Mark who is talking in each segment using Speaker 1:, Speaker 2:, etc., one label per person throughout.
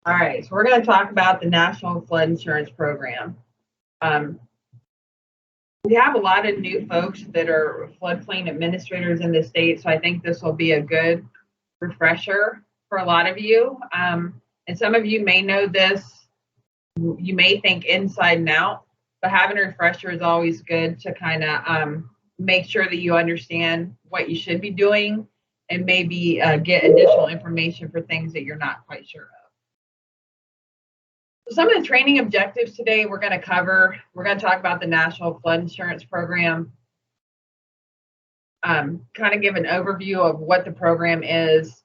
Speaker 1: All right, so we're going to talk about the National Flood Insurance Program. We have a lot of new folks that are floodplain administrators in the state, so I think this will be a good refresher for a lot of you. And some of you may know this, you may think inside and out, but having a refresher is always good to kind of make sure that you understand what you should be doing and maybe get additional information for things that you're not quite sure of. Some of the training objectives today we're going to talk about the National Flood Insurance Program, kind of give an overview of what the program is.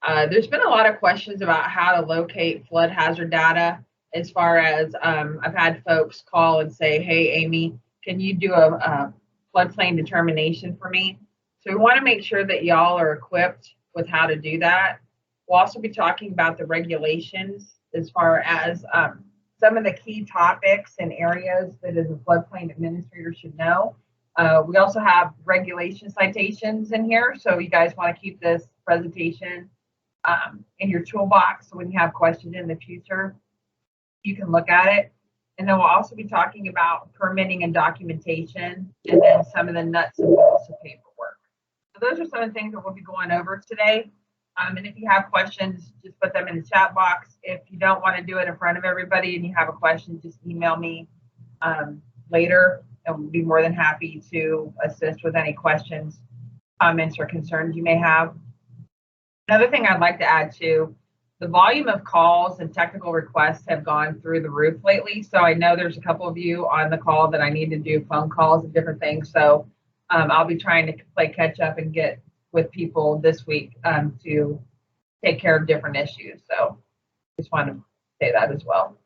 Speaker 1: There's been a lot of questions about how to locate flood hazard data, as far as I've had folks call and say, hey, Amy, can you do a floodplain determination for me? So we want to make sure that y'all are equipped with how to do that. We'll also be talking about the regulations as far as some of the key topics and areas that as a floodplain administrator should know. We also have regulation citations in here, so you guys want to keep this presentation in your toolbox, so when you have questions in the future, you can look at it. And then we'll also be talking about permitting and documentation, and then some of the nuts and bolts of paperwork. So those are some of the things that we'll be going over today. And if you have questions, just put them in the chat box. If you don't want to do it in front of everybody and you have a question, just email me later, and we'll be more than happy to assist with any questions, comments, or concerns you may have. Another thing I'd like to add too, the volume of calls and technical requests have gone through the roof lately. So I know there's a couple of you on the call that I need to do phone calls and different things. So I'll be trying to play catch up and get with people this week to take care of different issues. So just want to say that as well.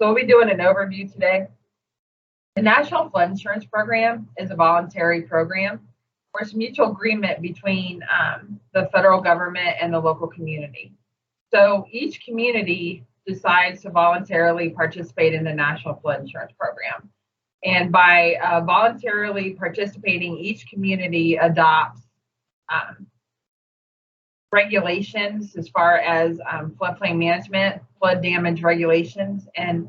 Speaker 1: So we'll be doing an overview today. The National Flood Insurance Program is a voluntary program where it's a mutual agreement between the federal government and the local community. So each community decides to voluntarily participate in the National Flood Insurance Program. And by voluntarily participating, each community adopts regulations as far as floodplain management, flood damage regulations, and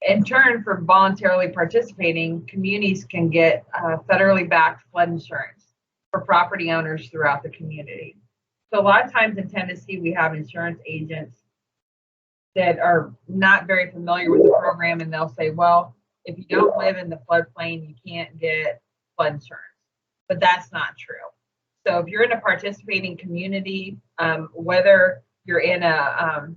Speaker 1: in turn, for voluntarily participating, communities can get federally backed flood insurance for property owners throughout the community. So a lot of times in Tennessee, we have insurance agents that are not very familiar with the program, and they'll say, well, if you don't live in the floodplain, you can't get flood insurance. But that's not true. So if you're in a participating community, whether you're in a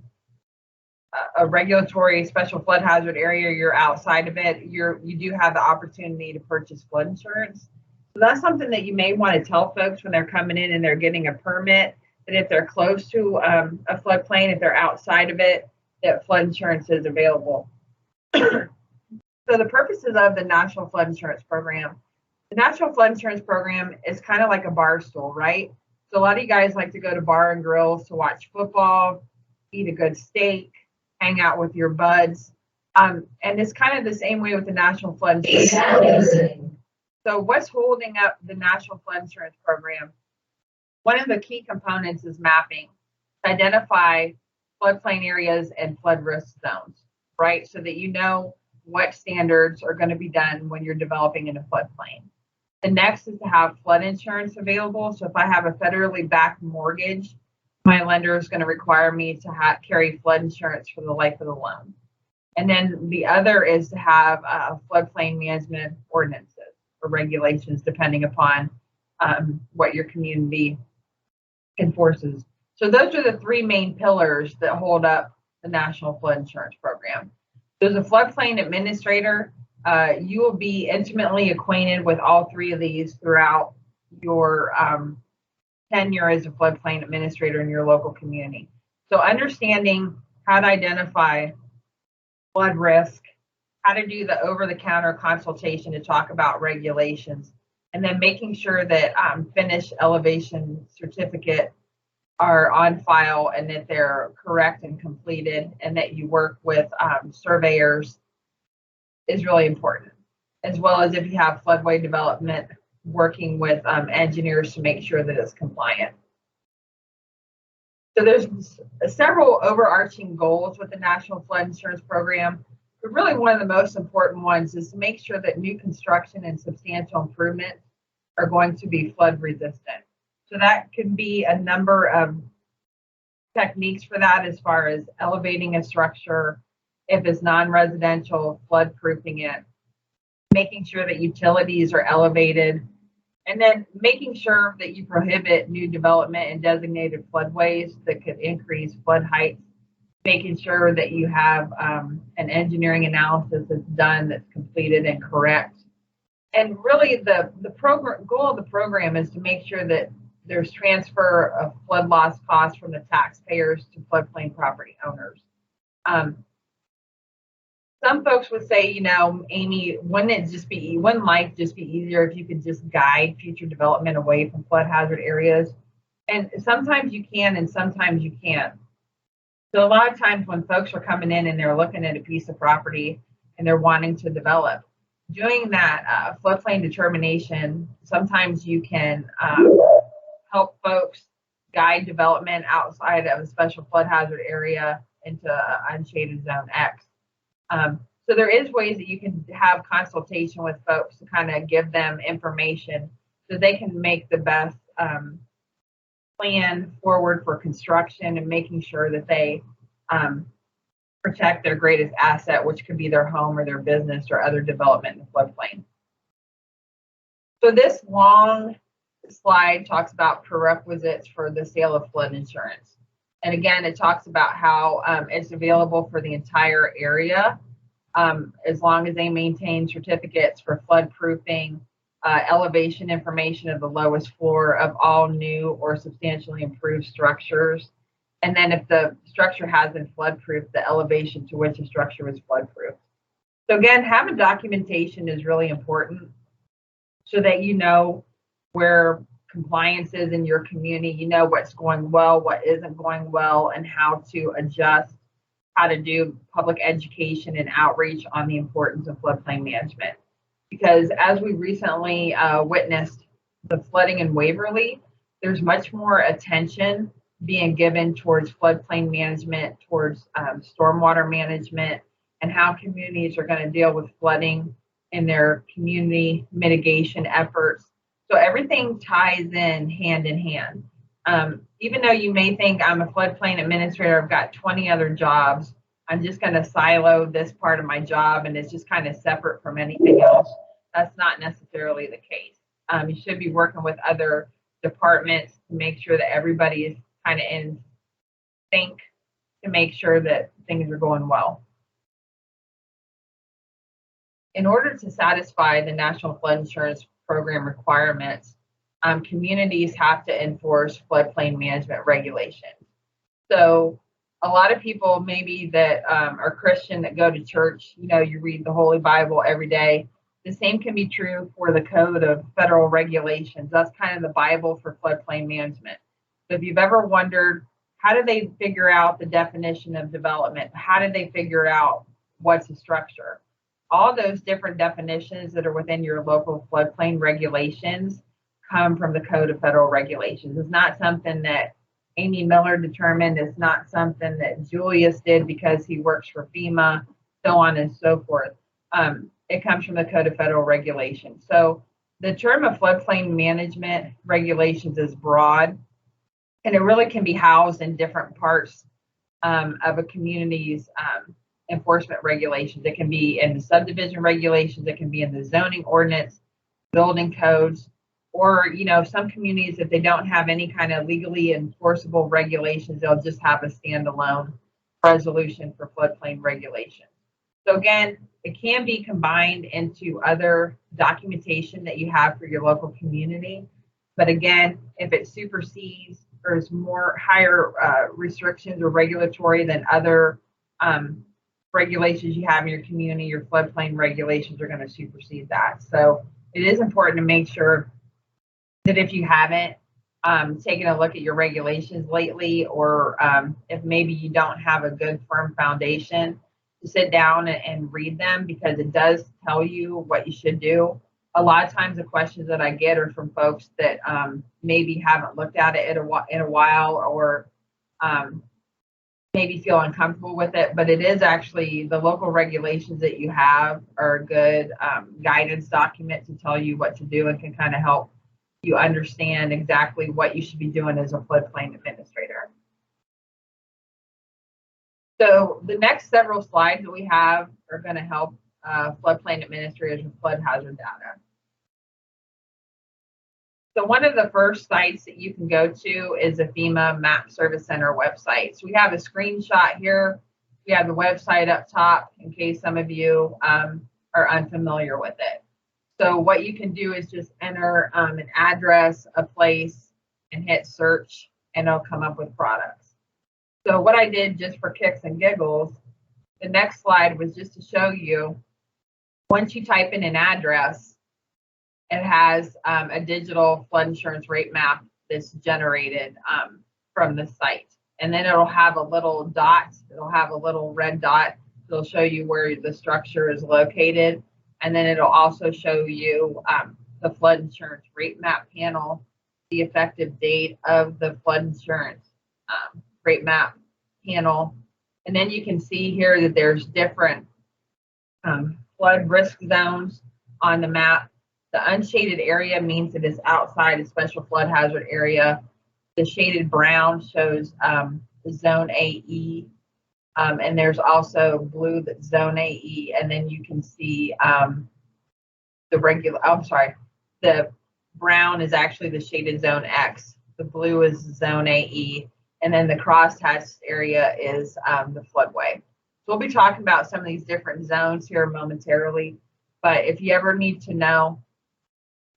Speaker 1: regulatory special flood hazard area, you're outside of it, you do have the opportunity to purchase flood insurance. So that's something that you may want to tell folks when they're coming in and they're getting a permit, that if they're close to a floodplain, if they're outside of it, that flood insurance is available. So the purposes of the National Flood Insurance Program. The National Flood Insurance Program is kind of like a bar stool, right? So a lot of you guys like to go to bar and grills to watch football, eat a good steak, hang out with your buds. And it's kind of the same way with the National Flood Insurance Program. So what's holding up the National Flood Insurance Program? One of the key components is mapping to identify floodplain areas and flood risk zones, right? So that you know what standards are going to be done when you're developing in a floodplain. The next is to have flood insurance available. So if I have a federally backed mortgage, my lender is going to require me to carry flood insurance for the life of the loan. And then the other is to have floodplain management ordinances or regulations, depending upon what your community enforces. So those are the three main pillars that hold up the National Flood Insurance Program. As a floodplain administrator, you will be intimately acquainted with all three of these throughout your tenure as a floodplain administrator in your local community. So understanding how to identify flood risk, how to do the over-the-counter consultation to talk about regulations, and then making sure that finished elevation certificate are on file and that they're correct and completed, and that you work with surveyors is really important, as well as if you have floodway development, working with engineers to make sure that it's compliant. So there's several overarching goals with the National Flood Insurance Program, but really one of the most important ones is to make sure that new construction and substantial improvements are going to be flood resistant. So that can be a number of techniques for that, as far as elevating a structure, if it's non-residential, flood proofing it, making sure that utilities are elevated, and then making sure that you prohibit new development in designated floodways that could increase flood heights, making sure that you have an engineering analysis that's done, that's completed and correct. And really the goal of the program is to make sure that there's transfer of flood loss costs from the taxpayers to floodplain property owners. Some folks would say, you know, Amy, wouldn't life just be easier if you could just guide future development away from flood hazard areas? And sometimes you can, and sometimes you can't. So a lot of times when folks are coming in and they're looking at a piece of property and they're wanting to develop, doing that floodplain determination, sometimes you can help folks guide development outside of a special flood hazard area into unshaded zone X. So there is ways that you can have consultation with folks to kind of give them information so they can make the best plan forward for construction and making sure that they protect their greatest asset, which could be their home or their business or other development in the floodplain. So this long slide talks about prerequisites for the sale of flood insurance. And again, it talks about how it's available for the entire area, as long as they maintain certificates for flood proofing, elevation information of the lowest floor of all new or substantially improved structures. And then if the structure has been flood-proofed, the elevation to which the structure was flood-proofed. So again, having documentation is really important so that you know where compliance is in your community, you know what's going well, what isn't going well, and how to adjust, how to do public education and outreach on the importance of floodplain management. Because as we recently witnessed the flooding in Waverly, there's much more attention being given towards floodplain management, towards stormwater management, and how communities are going to deal with flooding in their community mitigation efforts. So everything ties in hand. Even though you may think I'm a floodplain administrator, I've got 20 other jobs, I'm just going to silo this part of my job and it's just kind of separate from anything else. That's not necessarily the case. You should be working with other departments to make sure that everybody is kind of in sync to make sure that things are going well. In order to satisfy the National Flood Insurance Program requirements, communities have to enforce floodplain management regulations. So a lot of people maybe that are Christian that go to church, you know, you read the Holy Bible every day. The same can be true for the Code of Federal Regulations. That's kind of the Bible for floodplain management. So if you've ever wondered, how do they figure out the definition of development? How do they figure out what's a structure? All those different definitions that are within your local floodplain regulations come from the Code of Federal Regulations. It's not something that Amy Miller determined. It's not something that Julius did because he works for FEMA, so on and so forth. It comes from the Code of Federal Regulations. So the term of floodplain management regulations is broad, and it really can be housed in different parts of a community's enforcement regulations. It can be in the subdivision regulations, it can be in the zoning ordinance, building codes, or, you know, some communities, if they don't have any kind of legally enforceable regulations, they'll just have a standalone resolution for floodplain regulations. So again, it can be combined into other documentation that you have for your local community. But again, if it supersedes or is more higher restrictions or regulatory than other regulations you have in your community, your floodplain regulations are going to supersede that. So it is important to make sure that if you haven't taken a look at your regulations lately, or if maybe you don't have a good firm foundation, to sit down and read them, because it does tell you what you should do. A lot of times the questions that I get are from folks that maybe haven't looked at it in a while, or maybe feel uncomfortable with it, but it is actually the local regulations that you have are a good guidance document to tell you what to do and can kind of help you understand exactly what you should be doing as a floodplain administrator. So the next several slides that we have are going to help floodplain administrators with flood hazard data. So one of the first sites that you can go to is the FEMA Map Service Center website. So we have a screenshot here. We have the website up top in case some of you are unfamiliar with it. So what you can do is just enter an address, a place, and hit search, and it'll come up with products. So what I did just for kicks and giggles, the next slide was just to show you, once you type in an address, it has a digital flood insurance rate map that's generated from the site. And then it'll have a little dot, it'll have a little red dot. It'll show you where the structure is located. And then it'll also show you the flood insurance rate map panel, the effective date of the flood insurance rate map panel. And then you can see here that there's different flood risk zones on the map. The unshaded area means it is outside a special flood hazard area. The shaded brown shows the zone AE, and there's also blue that's zone AE, and then you can see the brown is actually the shaded zone X, the blue is zone AE, and then the crosshatched area is the floodway. So we'll be talking about some of these different zones here momentarily, but if you ever need to know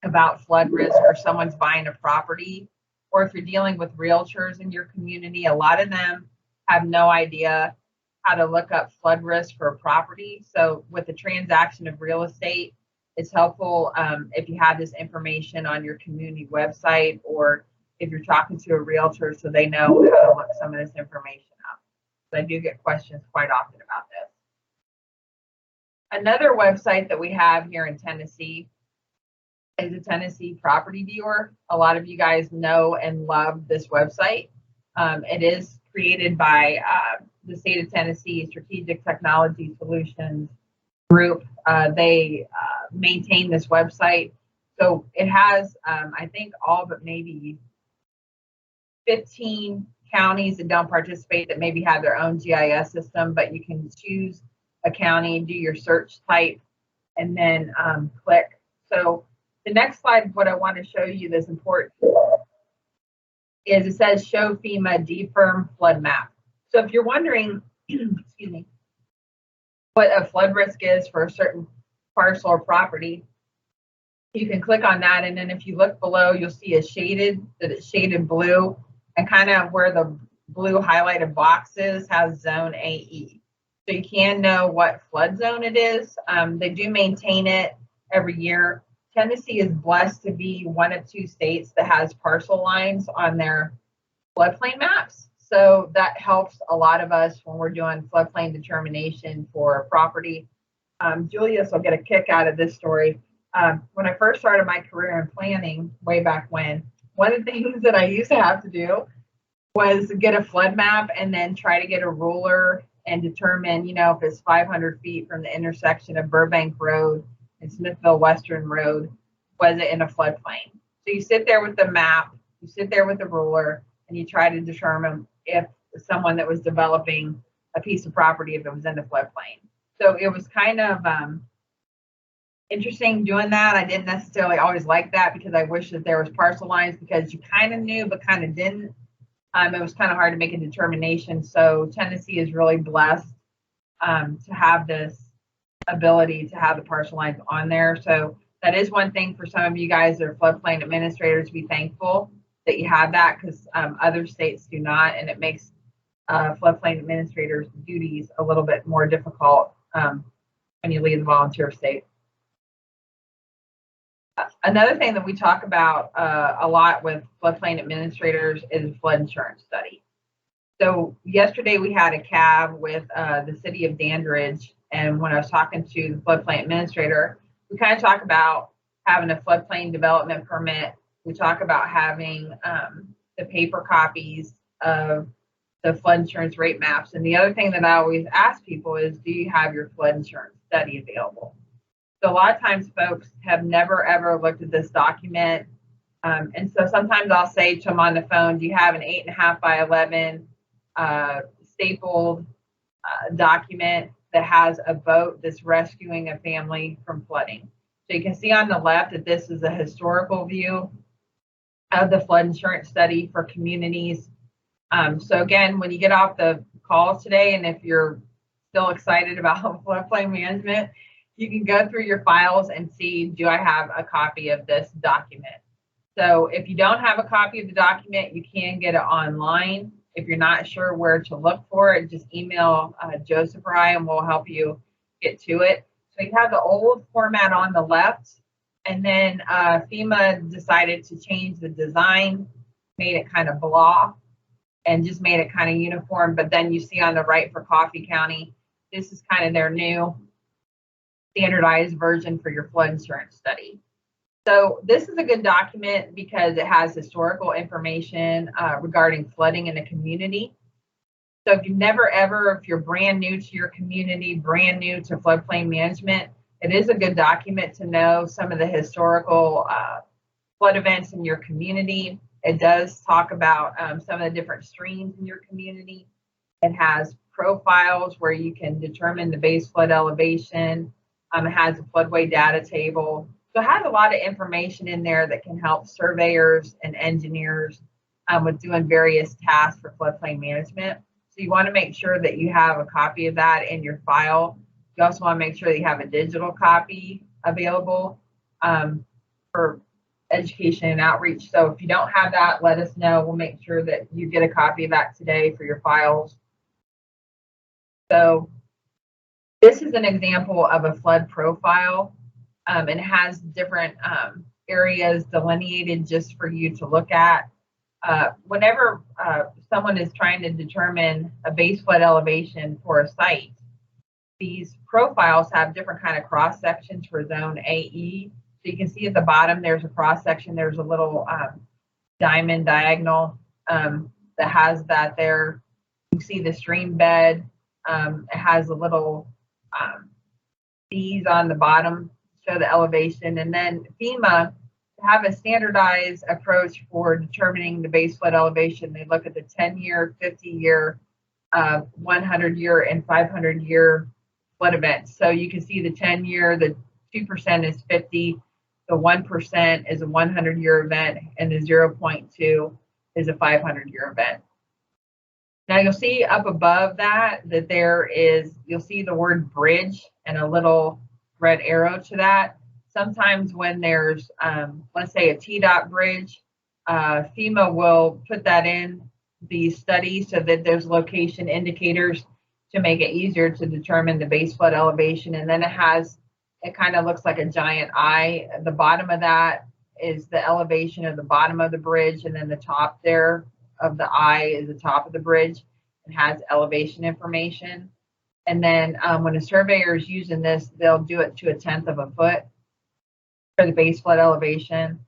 Speaker 1: about flood risk, or someone's buying a property, or if you're dealing with realtors in your community, a lot of them have no idea how to look up flood risk for a property. So with the transaction of real estate, it's helpful if you have this information on your community website, or if you're talking to a realtor so they know how to look some of this information up. So I do get questions quite often about this. Another website that we have here in Tennessee is a Tennessee property viewer. A lot of you guys know and love this website. It is created by the state of Tennessee Strategic Technology Solutions Group. They maintain this website. So it has, I think, all but maybe 15 counties that don't participate that maybe have their own GIS system, but you can choose a county, do your search type, and then click. So the next slide, what I want to show you that's important is it says show FEMA DFIRM flood map. So if you're wondering, excuse me, what a flood risk is for a certain parcel or property, you can click on that, and then if you look below, you'll see it's shaded blue, and kind of where the blue highlighted box is has zone AE. So you can know what flood zone it is. They do maintain it every year. Tennessee is blessed to be one of 2 states that has parcel lines on their floodplain maps. So that helps a lot of us when we're doing floodplain determination for a property. Julius will get a kick out of this story. When I first started my career in planning way back when, one of the things that I used to have to do was get a flood map and then try to get a ruler and determine, if it's 500 feet from the intersection of Burbank Road and Smithville Western Road, was it in a floodplain? So you sit there with the map, you sit there with the ruler, and you try to determine if someone that was developing a piece of property, if it was in the floodplain. So it was kind of interesting doing that. I didn't necessarily always like that because I wish that there was parcel lines, because you kind of knew but kind of didn't. It was kind of hard to make a determination. So Tennessee is really blessed to have this ability to have the parcel lines on there. So that is one thing for some of you guys that are floodplain administrators to be thankful that you have that, because other states do not, and it makes floodplain administrators' duties a little bit more difficult when you leave the volunteer state. Another thing that we talk about a lot with floodplain administrators is flood insurance study. So yesterday we had a cab with the city of Dandridge, and when I was talking to the floodplain administrator, we kind of talk about having a floodplain development permit. We talk about having the paper copies of the flood insurance rate maps. And the other thing that I always ask people is, do you have your flood insurance study available? So a lot of times folks have never ever looked at this document. And so sometimes I'll say to them on the phone, do you have an 8.5 by 11 stapled document that has a boat that's rescuing a family from flooding? So you can see on the left that this is a historical view of the flood insurance study for communities. So again, when you get off the calls today, and if you're still excited about floodplain management, you can go through your files and see, do I have a copy of this document? So if you don't have a copy of the document, you can get it online. If you're not sure where to look for it, just email Joseph or I, and we'll help you get to it. So you have the old format on the left, and then FEMA decided to change the design, made it kind of blah, and just made it kind of uniform. But then you see on the right for Coffee County, this is kind of their new standardized version for your flood insurance study. So this is a good document because it has historical information regarding flooding in the community. So if you've never ever, if you're brand new to your community, brand new to floodplain management, it is a good document to know some of the historical flood events in your community. It does talk about some of the different streams in your community. It has profiles where you can determine the base flood elevation. It has a floodway data table. So it has a lot of information in there that can help surveyors and engineers with doing various tasks for floodplain management. So you want to make sure that you have a copy of that in your file. You also want to make sure that you have a digital copy available for education and outreach. So if you don't have that, let us know. We'll make sure that you get a copy of that today for your files. So this is an example of a flood profile. And it has different areas delineated just for you to look at. Whenever someone is trying to determine a base flood elevation for a site, these profiles have different kind of cross sections for zone AE. So you can see at the bottom, there's a cross section. There's a little diamond diagonal that has that there. You can see the stream bed. It has a little B's on the bottom, show the elevation. And then FEMA have a standardized approach for determining the base flood elevation. They look at the 10-year, 50-year, 100-year, and 500-year flood events. So you can see the 10-year, the 2% is 50, the 1% is a 100-year event, and the 0.2 is a 500-year event. Now you'll see up above that there is, you'll see the word bridge and a little red arrow to that. Sometimes when there's, let's say a TDOT bridge, FEMA will put that in the study so that there's location indicators to make it easier to determine the base flood elevation. And then it kind of looks like a giant eye. The bottom of that is the elevation of the bottom of the bridge, and then the top there of the eye is the top of the bridge and has elevation information. And then when a surveyor is using this, they'll do it to 1/10 of a foot for the base flood elevation.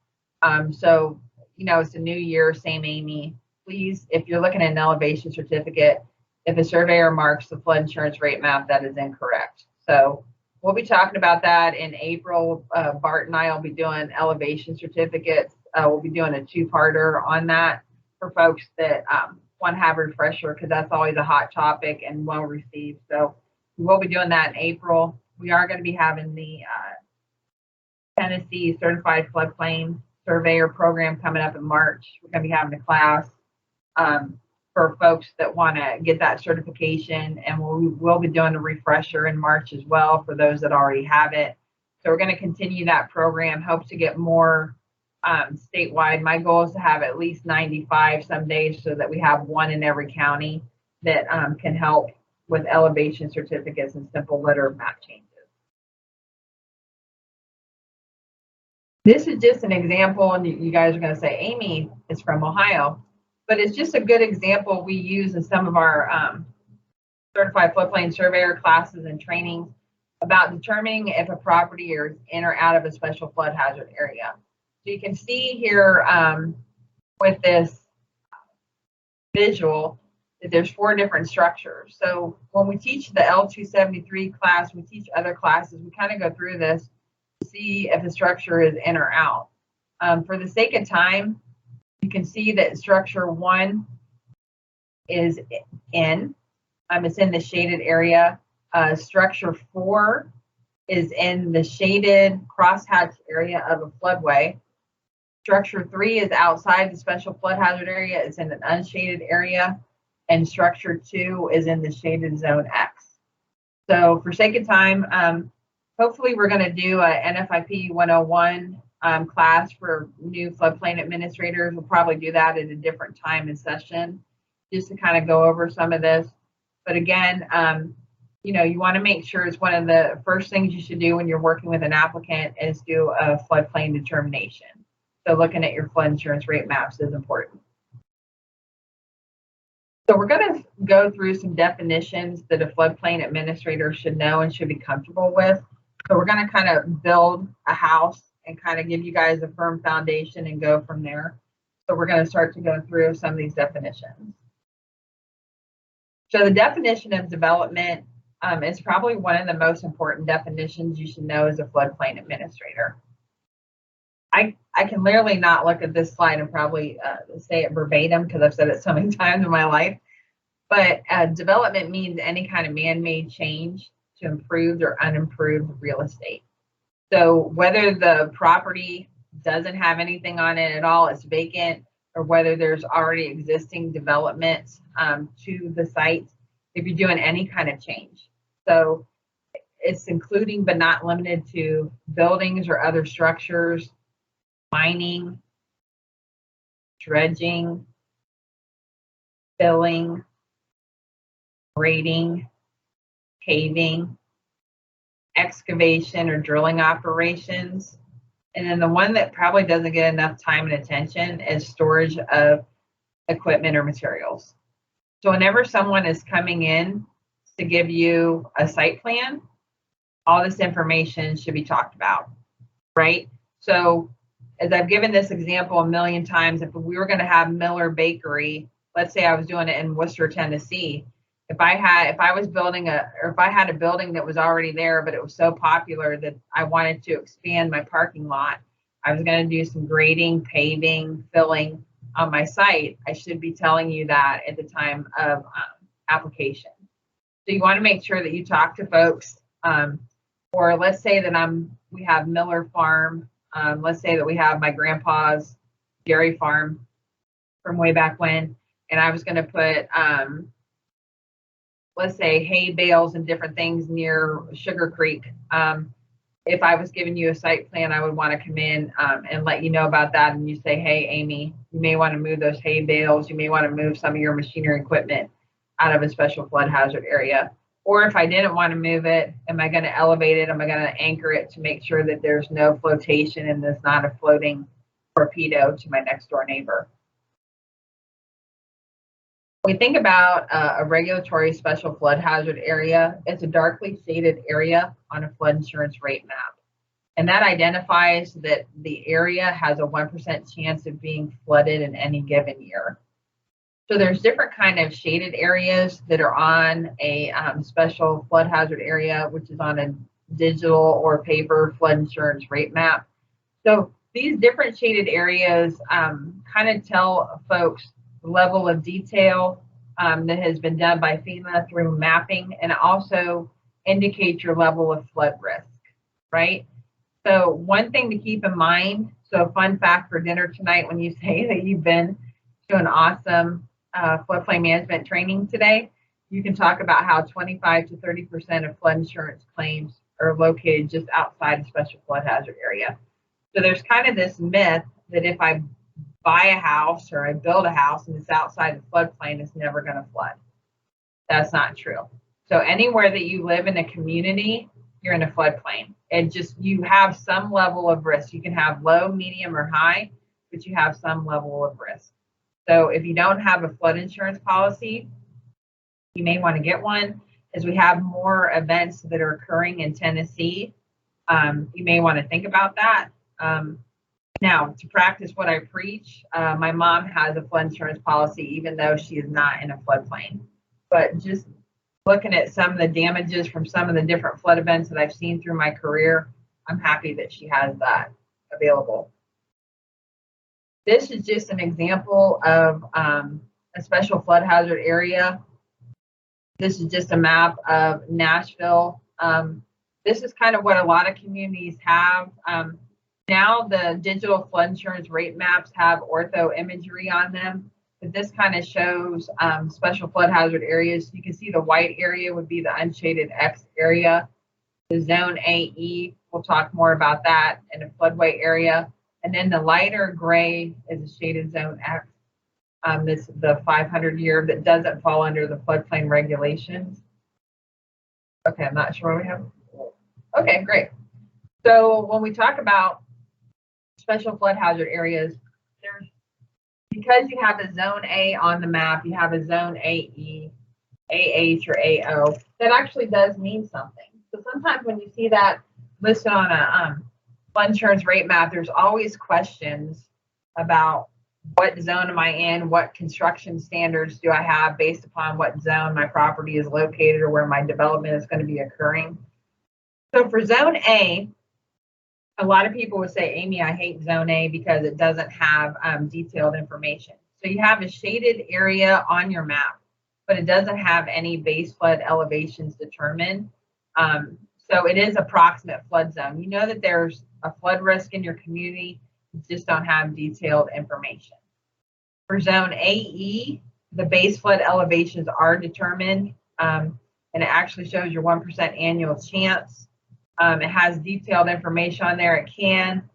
Speaker 1: So, you know, it's a new year, same Amy. Please, if you're looking at an elevation certificate, if a surveyor marks the flood insurance rate map, that is incorrect. So we'll be talking about that in April. Bart and I will be doing elevation certificates. We'll be doing a two-parter on that for folks that want to have a refresher, because that's always a hot topic and well received. So we'll be doing that in April. We are going to be having the Tennessee Certified Floodplain Surveyor program coming up in March. We're going to be having a class for folks that want to get that certification, and we'll be doing a refresher in March as well for those that already have it. So we're going to continue that program, hope to get more statewide. My goal is to have at least 95 some days so that we have one in every county that can help with elevation certificates and simple letter map changes. This is just an example, and you guys are going to say, Amy is from Ohio, but it's just a good example we use in some of our certified floodplain surveyor classes and trainings about determining if a property is in or out of a special flood hazard area. So you can see here with this visual that there's 4 different structures. So when we teach the L273 class, we teach other classes, we kind of go through this to see if the structure is in or out. For the sake of time, you can see that structure 1 is in. It's in the shaded area. Structure 4 is in the shaded crosshatched area of a floodway. Structure 3 is outside the special flood hazard area. It's in an unshaded area. And structure 2 is in the shaded zone X. So for sake of time, hopefully we're going to do a NFIP 101 class for new floodplain administrators. We'll probably do that at a different time and session just to kind of go over some of this. But again, you know, you want to make sure it's one of the first things you should do when you're working with an applicant is do a floodplain determination. So looking at your flood insurance rate maps is important. So we're going to go through some definitions that a floodplain administrator should know and should be comfortable with. So we're going to kind of build a house and kind of give you guys a firm foundation and go from there. So we're going to start to go through some of these definitions. So the definition of development is probably one of the most important definitions you should know as a floodplain administrator. I can literally not look at this slide and probably say it verbatim because I've said it so many times in my life. But development means any kind of man-made change to improved or unimproved real estate. So whether the property doesn't have anything on it at all, it's vacant, or whether there's already existing development to the site, if you're doing any kind of change. So it's including but not limited to buildings or other structures, mining, dredging, filling, grading, paving, excavation or drilling operations. And then the one that probably doesn't get enough time and attention is storage of equipment or materials. So whenever someone is coming in to give you a site plan, all this information should be talked about, right? So as I've given this example a million times, if we were going to have Miller Bakery, let's say I was doing it in Worcester, Tennessee, if I had a building that was already there, but it was so popular that I wanted to expand my parking lot, I was going to do some grading, paving, filling on my site, I should be telling you that at the time of application. So you want to make sure that you talk to folks, or let's say that we have Miller Farm. Let's say that we have my grandpa's dairy farm from way back when, and I was going to put, let's say, hay bales and different things near Sugar Creek. If I was giving you a site plan, I would want to come in and let you know about that. And you say, hey, Amy, you may want to move those hay bales. You may want to move some of your machinery equipment out of a special flood hazard area. Or if I didn't want to move it, am I going to elevate it? Am I going to anchor it to make sure that there's no flotation and there's not a floating torpedo to my next door neighbor? When we think about a regulatory special flood hazard area, it's a darkly shaded area on a flood insurance rate map. And that identifies that the area has a 1% chance of being flooded in any given year. So there's different kind of shaded areas that are on a special flood hazard area, which is on a digital or paper flood insurance rate map. So these different shaded areas kind of tell folks the level of detail that has been done by FEMA through mapping, and also indicate your level of flood risk, right? So one thing to keep in mind, so fun fact for dinner tonight, when you say that you've been to an awesome floodplain management training today, you can talk about how 25 to 30% of flood insurance claims are located just outside a special flood hazard area. So there's kind of this myth that if I buy a house or I build a house and it's outside the floodplain, it's never going to flood. That's not true. So anywhere that you live in a community, you're in a floodplain. And just, you have some level of risk. You can have low, medium, or high, but you have some level of risk. So if you don't have a flood insurance policy, you may want to get one. As we have more events that are occurring in Tennessee, you may want to think about that. Now, to practice what I preach, my mom has a flood insurance policy, even though she is not in a floodplain. But just looking at some of the damages from some of the different flood events that I've seen through my career, I'm happy that she has that available. This is just an example of a special flood hazard area. This is just a map of Nashville. This is kind of what a lot of communities have. Now the digital flood insurance rate maps have ortho imagery on them, but this kind of shows special flood hazard areas. You can see the white area would be the unshaded X area. The zone AE, we'll talk more about that in a floodway area. And then the lighter gray is a shaded zone X. This is the 500 year that doesn't fall under the floodplain regulations. Okay, I'm not sure what we have. Okay, great. So when we talk about special flood hazard areas, because you have a zone A on the map, you have a zone AE, AH, or AO, that actually does mean something. So sometimes when you see that listed on a flood insurance rate map, there's always questions about what zone am I in, what construction standards do I have based upon what zone my property is located or where my development is going to be occurring. So for zone A, a lot of people would say, Amy, I hate zone A because it doesn't have detailed information. So you have a shaded area on your map, but it doesn't have any base flood elevations determined. So it is approximate flood zone. You know that there's a flood risk in your community, you just don't have detailed information. For zone AE, the base flood elevations are determined, and it actually shows your 1% annual chance. It has detailed information on there. It can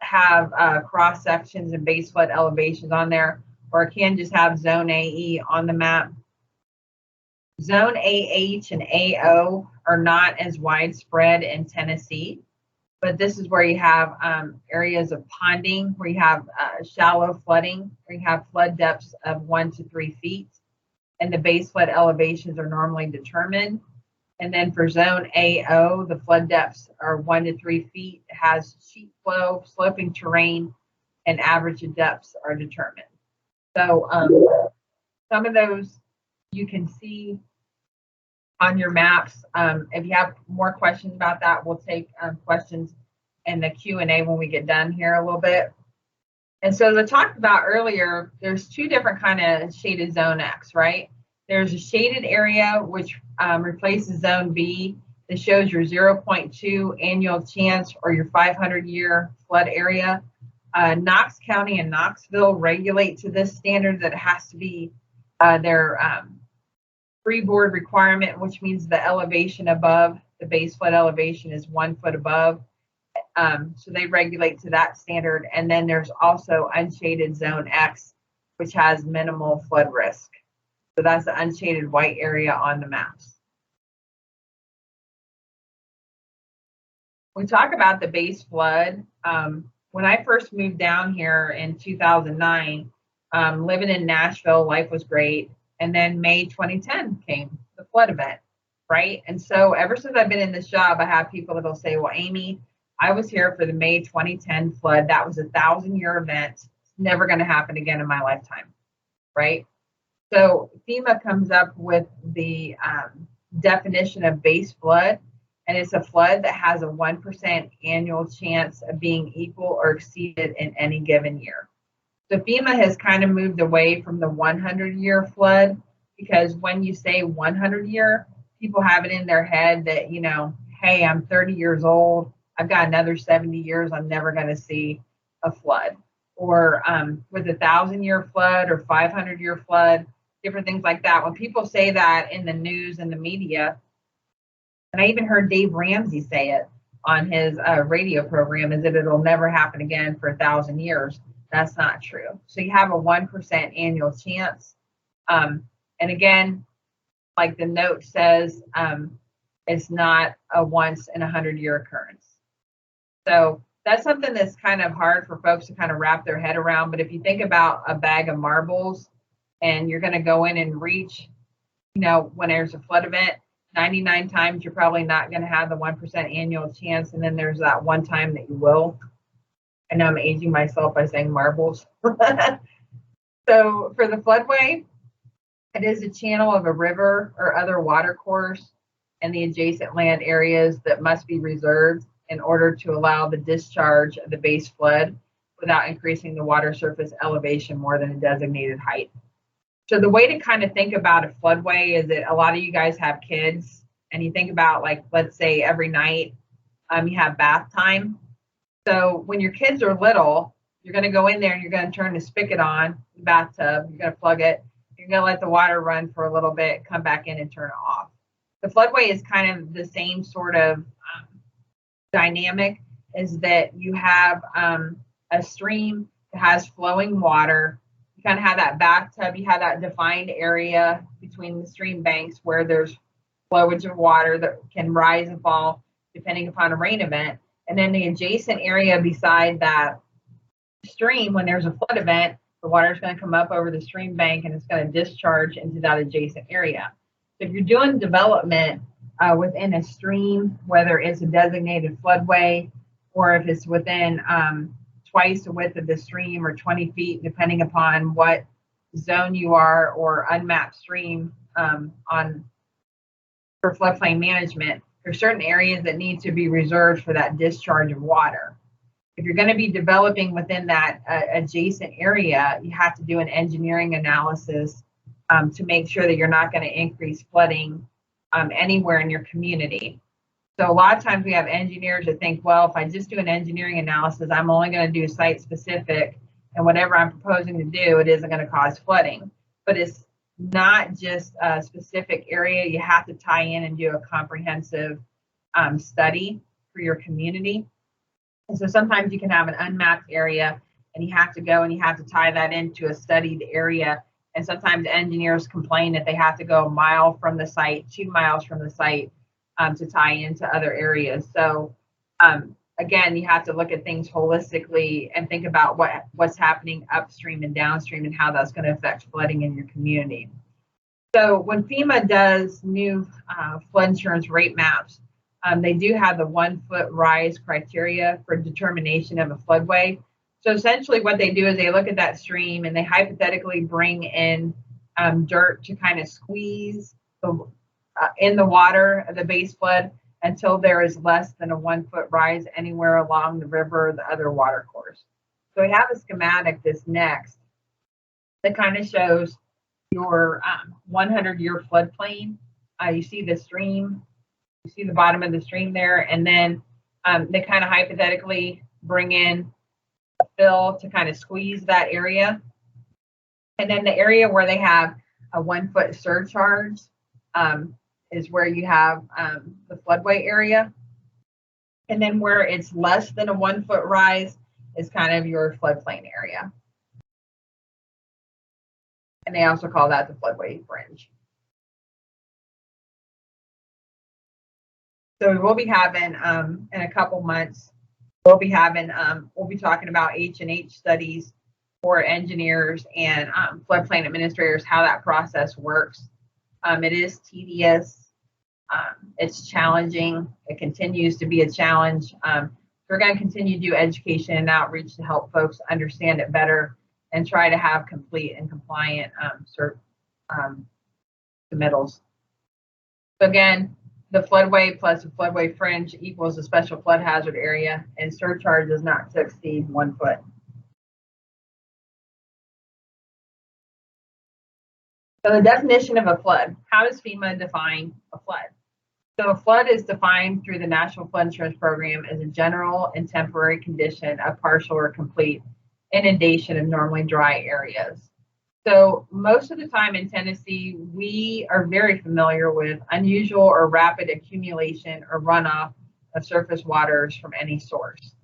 Speaker 1: have cross sections and base flood elevations on there, or it can just have zone AE on the map. Zone AH and AO are not as widespread in Tennessee, but this is where you have areas of ponding, where you have shallow flooding, where you have flood depths of 1 to 3 feet, and the base flood elevations are normally determined. And then for zone AO, the flood depths are 1 to 3 feet, it has sheet flow, sloping terrain, and average depths are determined. So some of those you can see on your maps. If you have more questions about that, we'll take questions in the Q&A when we get done here a little bit. And so as I talked about earlier, there's two different kind of shaded zone X, right? There's a shaded area which replaces zone B that shows your 0.2 annual chance or your 500-year flood area. Knox County and Knoxville regulate to this standard that it has to be their freeboard requirement, which means the elevation above the base flood elevation is 1 foot above. So they regulate to that standard. And then there's also unshaded zone X, which has minimal flood risk. So that's the unshaded white area on the maps. We talk about the base flood. When I first moved down here in 2009, living in Nashville, life was great. And then May 2010 came, the flood event, right? And so ever since I've been in this job, I have people that'll say, well, Amy, I was here for the May 2010 flood. That was a 1,000-year event. It's never going to happen again in my lifetime, right? So FEMA comes up with the definition of base flood, and it's a flood that has a 1% annual chance of being equal or exceeded in any given year. So FEMA has kind of moved away from the 100-year flood, because when you say 100-year, people have it in their head that, you know, hey, I'm 30 years old. I've got another 70 years. I'm never going to see a flood. Or with a 1,000-year flood or 500-year flood, different things like that. When people say that in the news and the media, and I even heard Dave Ramsey say it on his radio program, is that it'll never happen again for 1,000 years. That's not true. So you have a 1% annual chance. And again, like the note says, it's not a once in 100-year occurrence. So that's something that's kind of hard for folks to kind of wrap their head around. But if you think about a bag of marbles and you're going to go in and reach, you know, when there's a flood event, 99 times you're probably not going to have the 1% annual chance. And then there's that one time that you will. I know I'm aging myself by saying marbles. So for the floodway, it is a channel of a river or other water course and the adjacent land areas that must be reserved in order to allow the discharge of the base flood without increasing the water surface elevation more than a designated height. So the way to kind of think about a floodway is that a lot of you guys have kids, and you think about, like, let's say every night you have bath time. So when your kids are little, you're going to go in there and you're going to turn the spigot on, the bathtub, you're going to plug it, you're going to let the water run for a little bit, come back in and turn it off. The floodway is kind of the same sort of dynamic, is that you have a stream that has flowing water. You kind of have that bathtub, you have that defined area between the stream banks where there's flowage of water that can rise and fall depending upon a rain event. And then the adjacent area beside that stream, when there's a flood event, the water is going to come up over the stream bank and it's going to discharge into that adjacent area. So if you're doing development within a stream, whether it's a designated floodway or if it's within twice the width of the stream or 20 feet, depending upon what zone you are or unmapped stream for floodplain management, there's certain areas that need to be reserved for that discharge of water. If you're going to be developing within that adjacent area, you have to do an engineering analysis to make sure that you're not going to increase flooding anywhere in your community. So a lot of times we have engineers that think, well, if I just do an engineering analysis, I'm only going to do site specific, and whatever I'm proposing to do, it isn't going to cause flooding. But it's not just a specific area. You have to tie in and do a comprehensive study for your community. And so sometimes you can have an unmapped area and you have to go and you have to tie that into a studied area. And sometimes engineers complain that they have to go a mile from the site, 2 miles from the site to tie into other areas. So again, you have to look at things holistically and think about what's happening upstream and downstream and how that's going to affect flooding in your community. So when FEMA does new flood insurance rate maps, they do have the 1 foot rise criteria for determination of a floodway. So essentially what they do is they look at that stream and they hypothetically bring in dirt to kind of squeeze in the water of the base flood until there is less than a 1 foot rise anywhere along the river or the other water course. So we have a schematic that's next that kind of shows your 100-year floodplain. You see the stream, you see the bottom of the stream there, and then they kind of hypothetically bring in a fill to kind of squeeze that area. And then the area where they have a 1 foot surcharge is where you have the floodway area. And then where it's less than a 1 foot rise is kind of your floodplain area. And they also call that the floodway fringe. So we will be having in a couple months, we'll be talking about H&H studies for engineers and floodplain administrators, how that process works. It is tedious. It's challenging. It continues to be a challenge. We're going to continue to do education and outreach to help folks understand it better and try to have complete and compliant submittals. So again, the floodway plus the floodway fringe equals a special flood hazard area, and surcharge is not to exceed 1 foot. So the definition of a flood. How does FEMA define a flood? So a flood is defined through the National Flood Insurance Program as a general and temporary condition of partial or complete inundation of normally dry areas. So most of the time in Tennessee, we are very familiar with unusual or rapid accumulation or runoff of surface waters from any source.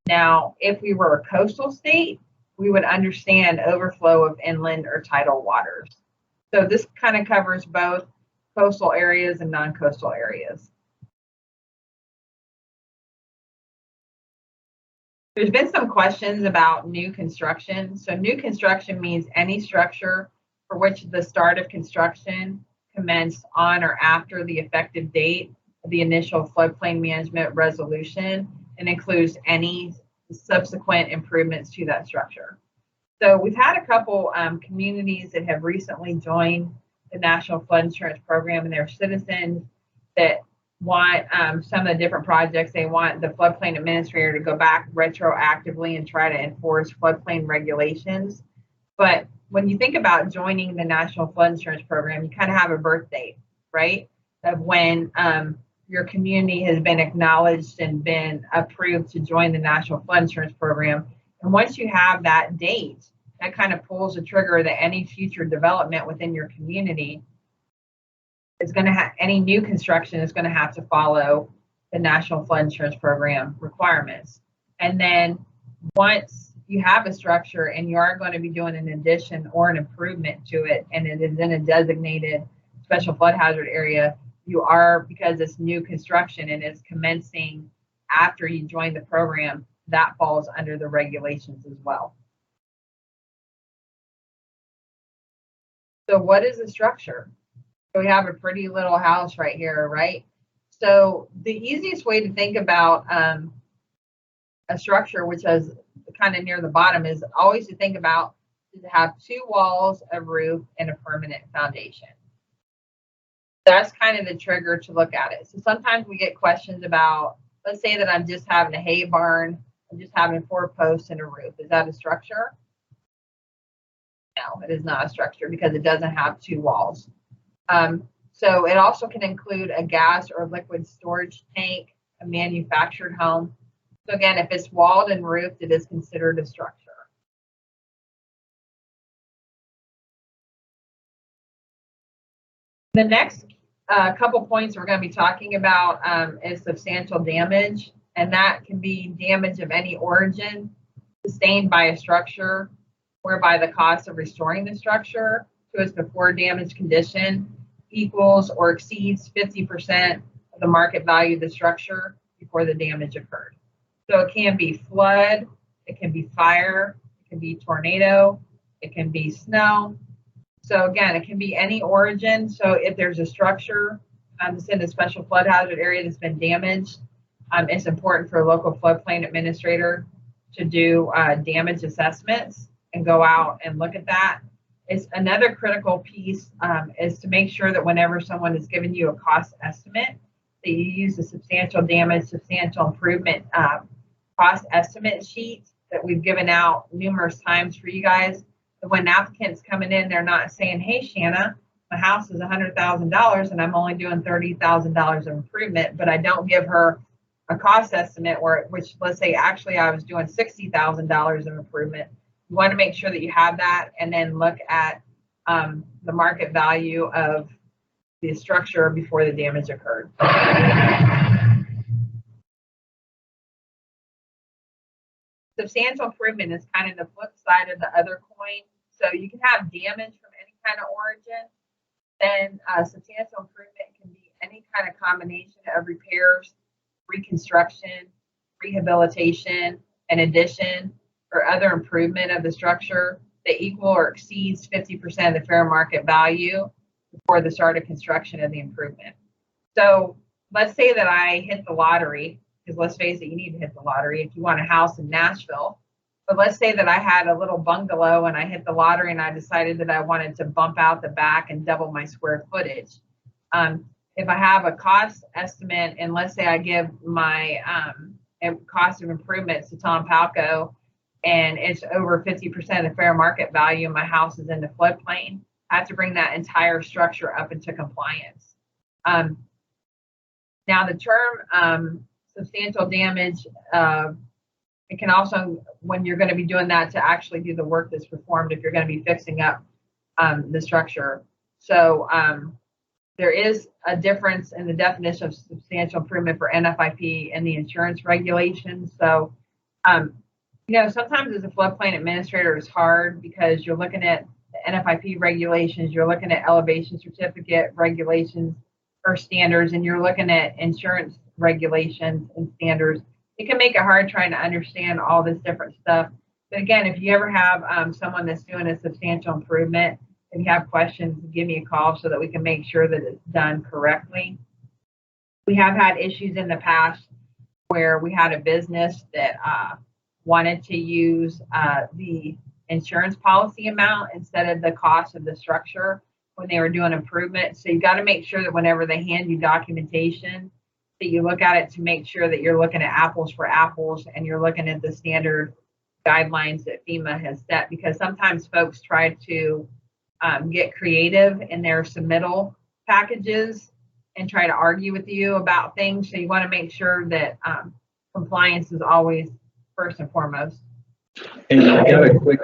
Speaker 1: Now, if we were a coastal state, we would understand overflow of inland or tidal waters. So this kind of covers both coastal areas and non-coastal areas. There's been some questions about new construction. So new construction means any structure for which the start of construction commenced on or after the effective date of the initial floodplain management resolution, and includes any the subsequent improvements to that structure. So we've had a couple communities that have recently joined the National Flood Insurance Program, and they're citizens that want some of the different projects. They want the floodplain administrator to go back retroactively and try to enforce floodplain regulations. But when you think about joining the National Flood Insurance Program, you kind of have a birth date, right? Of when your community has been acknowledged and been approved to join the National Flood Insurance Program. And once you have that date, that kind of pulls the trigger that any future development within your community is going to have, any new construction is going to have to follow the National Flood Insurance Program requirements. And then once you have a structure and you are going to be doing an addition or an improvement to it, and it is in a designated special flood hazard area, you are, because it's new construction and it's commencing after you join the program, that falls under the regulations as well. So what is a structure? So we have a pretty little house right here, right? So the easiest way to think about a structure, which is kind of near the bottom, is always to think about to have two walls, a roof, and a permanent foundation. That's kind of the trigger to look at it. So sometimes we get questions about, let's say that I'm just having a hay barn, I'm just having 4 posts and a roof. Is that a structure? No, it is not a structure because it doesn't have 2 walls. So it also can include a gas or liquid storage tank, a manufactured home. So again, if it's walled and roofed, it is considered a structure. The next couple points we're going to be talking about is substantial damage, and that can be damage of any origin sustained by a structure whereby the cost of restoring the structure to its before damage condition equals or exceeds 50% of the market value of the structure before the damage occurred. So it can be flood, it can be fire, it can be tornado, it can be snow. So again, it can be any origin. So if there's a structure that's in a special flood hazard area that's been damaged, it's important for a local floodplain administrator to do damage assessments and go out and look at that. It's another critical piece is to make sure that whenever someone is giving you a cost estimate, that you use the substantial damage, substantial improvement cost estimate sheet that we've given out numerous times for you guys. So when applicants coming in, they're not saying, hey, Shanna, my house is $100,000 and I'm only doing $30,000 of improvement, but I don't give her a cost estimate which let's say actually I was doing $60,000 of improvement. You want to make sure that you have that and then look at the market value of the structure before the damage occurred. Substantial improvement is kind of the flip side of the other coin. So you can have damage from any kind of origin. Then substantial improvement can be any kind of combination of repairs, reconstruction, rehabilitation, and addition, or other improvement of the structure that equal or exceeds 50% of the fair market value before the start of construction of the improvement. So let's say that I hit the lottery, because let's face it, you need to hit the lottery if you want a house in Nashville. But let's say that I had a little bungalow and I hit the lottery and I decided that I wanted to bump out the back and double my square footage. If I have a cost estimate, and let's say I give my cost of improvements to Tom Palco, and it's over 50% of the fair market value, and my house is in the floodplain, I have to bring that entire structure up into compliance. Now, the term substantial damage, it can also, when you're going to be doing that, to actually do the work that's performed if you're going to be fixing up the structure. So there is a difference in the definition of substantial improvement for NFIP and the insurance regulations. So, you know, sometimes as a floodplain administrator, it's hard because you're looking at the NFIP regulations, you're looking at elevation certificate regulations or standards, and you're looking at insurance regulations and standards. It can make it hard trying to understand all this different stuff. But again, if you ever have someone that's doing a substantial improvement, if you have questions, give me a call so that we can make sure that it's done correctly. We have had issues in the past where we had a business that wanted to use the insurance policy amount instead of the cost of the structure when they were doing improvements. So you got to make sure that whenever they hand you documentation, that you look at it to make sure that you're looking at apples for apples and you're looking at the standard guidelines that FEMA has set, because sometimes folks try to get creative in their submittal packages and try to argue with you about things. So you want to make sure that compliance is always first and foremost.
Speaker 2: And I got a quick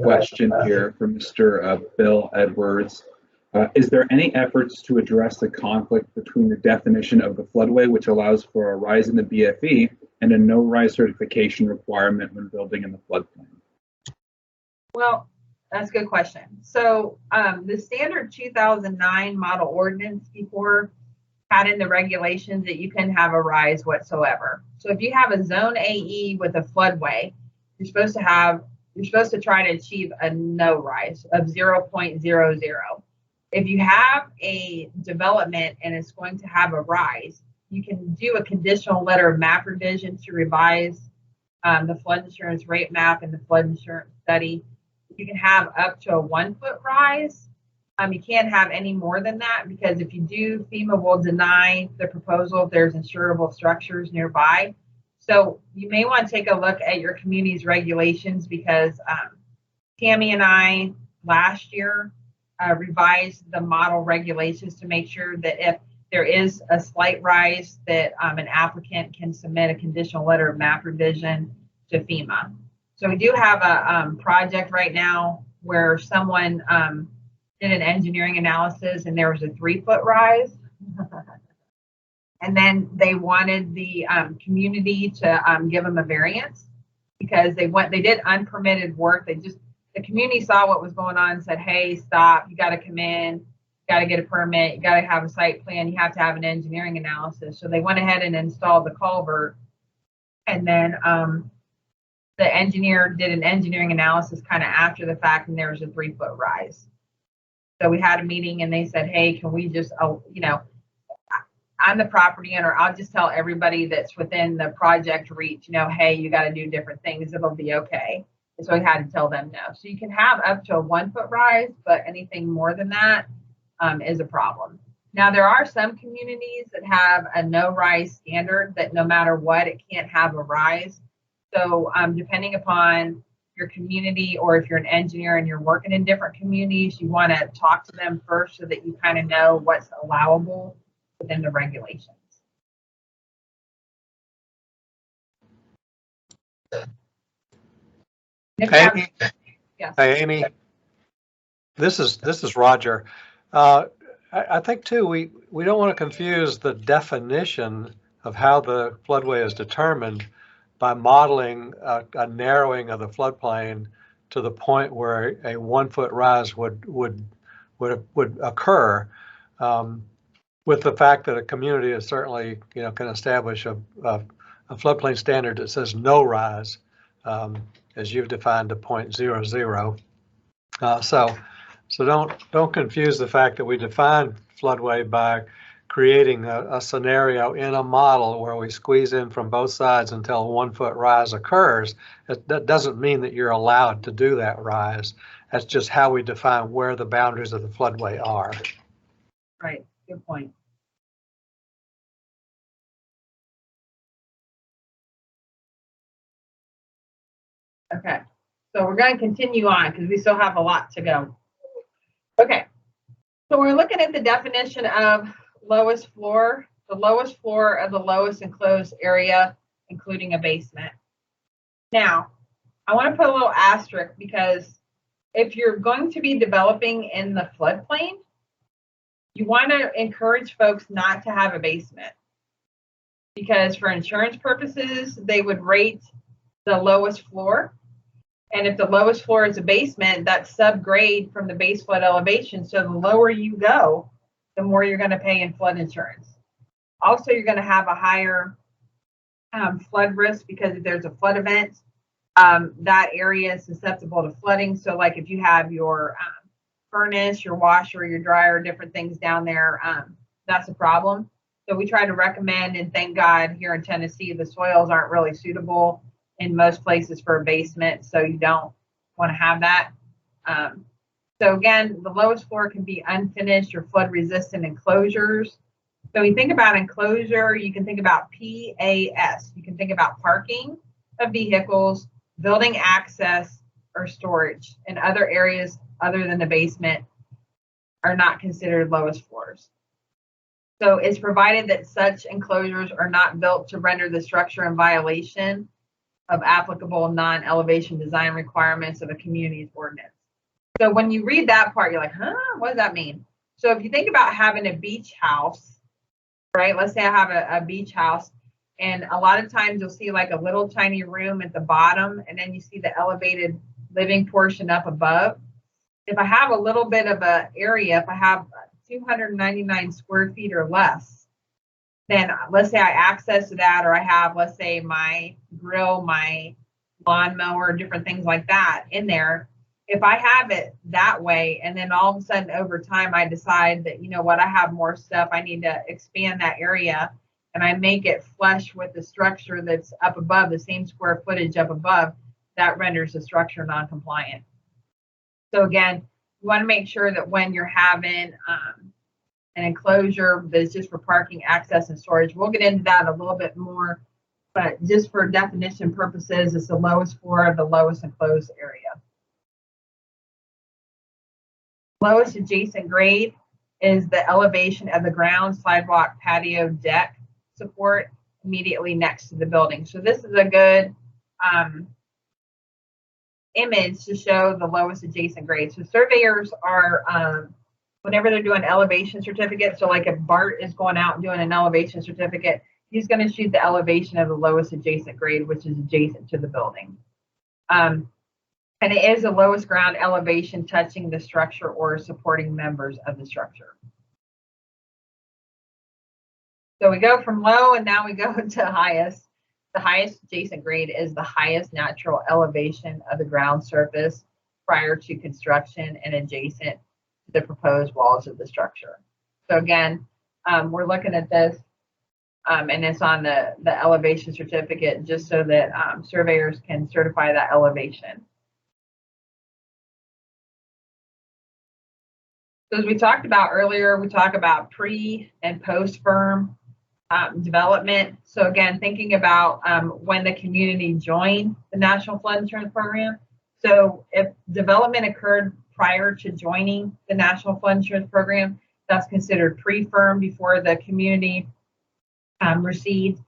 Speaker 2: question here from Mr. Bill Edwards. Is there any efforts to address the conflict between the definition of the floodway, which allows for a rise in the BFE, and a no-rise certification requirement when building in the floodplain?
Speaker 1: Well, that's a good question. So the standard 2009 model ordinance before had in the regulations that you can have a rise whatsoever. So if you have a zone AE with a floodway, you're supposed to try to achieve a no rise of 0.00. If you have a development and it's going to have a rise, you can do a conditional letter of map revision to revise the flood insurance rate map and the flood insurance study. You can have up to a 1 foot rise. You can't have any more than that, because if you do, FEMA will deny the proposal if there's insurable structures nearby. So you may want to take a look at your community's regulations, because Tammy and I last year revised the model regulations to make sure that if there is a slight rise, that an applicant can submit a conditional letter of map revision to FEMA. So we do have a project right now where someone did an engineering analysis and there was a 3 foot rise. And then they wanted the community to give them a variance, because they did unpermitted work. The community saw what was going on and said, hey, stop, you got to come in, you got to get a permit, you got to have a site plan, you have to have an engineering analysis. So they went ahead and installed the culvert. And then the engineer did an engineering analysis kind of after the fact, and there was a 3 foot rise. So we had a meeting and they said, hey, can we just, I'm the property owner, I'll just tell everybody that's within the project reach, hey, you got to do different things, it'll be okay. And so we had to tell them no. So you can have up to a 1 foot rise, but anything more than that is a problem. Now, there are some communities that have a no rise standard, that no matter what, it can't have a rise. So depending upon your community, or if you're an engineer and you're working in different communities, you want to talk to them first so that you kind of know what's allowable within the regulations.
Speaker 3: Amy,
Speaker 1: yes.
Speaker 3: Hey, Amy, this is Roger. I think too, we don't want to confuse the definition of how the floodway is determined by modeling a narrowing of the floodplain to the point where a 1 foot rise would occur, with the fact that a community is certainly can establish a floodplain standard that says no rise, as you've defined to 0.00. So don't confuse the fact that we define floodway by creating a scenario in a model where we squeeze in from both sides until a 1 foot rise occurs. That doesn't mean that you're allowed to do that rise. That's just how we define where the boundaries of the floodway are.
Speaker 1: Right, good point. Okay, so we're going to continue on because we still have a lot to go. Okay, so we're looking at the definition of lowest floor, the lowest floor of the lowest enclosed area, including a basement. Now, I want to put a little asterisk, because if you're going to be developing in the floodplain, you want to encourage folks not to have a basement, because for insurance purposes, they would rate the lowest floor. And if the lowest floor is a basement, that's subgrade from the base flood elevation. So the lower you go, the more you're going to pay in flood insurance. Also, you're going to have a higher flood risk, because if there's a flood event, that area is susceptible to flooding. So like if you have your furnace, your washer, your dryer, different things down there, that's a problem. So we try to recommend, and thank God here in Tennessee, the soils aren't really suitable in most places for a basement, so you don't want to have that. So again, the lowest floor can be unfinished or flood resistant enclosures. So when you think about enclosure, you can think about PAS. You can think about parking of vehicles, building access or storage, and other areas other than the basement are not considered lowest floors. So it's provided that such enclosures are not built to render the structure in violation of applicable non-elevation design requirements of a community's ordinance. So when you read that part, you're like, huh, what does that mean? So if you think about having a beach house, right? Let's say I have a beach house, and a lot of times you'll see like a little tiny room at the bottom, and then you see the elevated living portion up above. If I have a little bit of an area, if I have 299 square feet or less, then let's say I access that, or I have, let's say, my grill, my lawnmower, different things like that in there. If I have it that way, and then all of a sudden over time I decide that, you know what, I have more stuff, I need to expand that area, and I make it flush with the structure that's up above, the same square footage up above, that renders the structure non-compliant. So again, you want to make sure that when you're having an enclosure that's just for parking, access, and storage, we'll get into that a little bit more, but just for definition purposes, it's the lowest floor of the lowest enclosed area. Lowest adjacent grade is the elevation of the ground, sidewalk, patio, deck support immediately next to the building. So this is a good image to show the lowest adjacent grade. So surveyors are, whenever they're doing elevation certificate, so like if Bart is going out and doing an elevation certificate, he's going to shoot the elevation of the lowest adjacent grade, which is adjacent to the building. And it is the lowest ground elevation touching the structure or supporting members of the structure. So we go from low and now we go to highest. The highest adjacent grade is the highest natural elevation of the ground surface prior to construction and adjacent to the proposed walls of the structure. So again, we're looking at this and it's on the elevation certificate just so that surveyors can certify that elevation. So as we talked about earlier, we talk about pre and post firm development. So again, thinking about when the community joined the National Flood Insurance Program. So if development occurred prior to joining the National Flood Insurance Program, that's considered pre-firm before the community received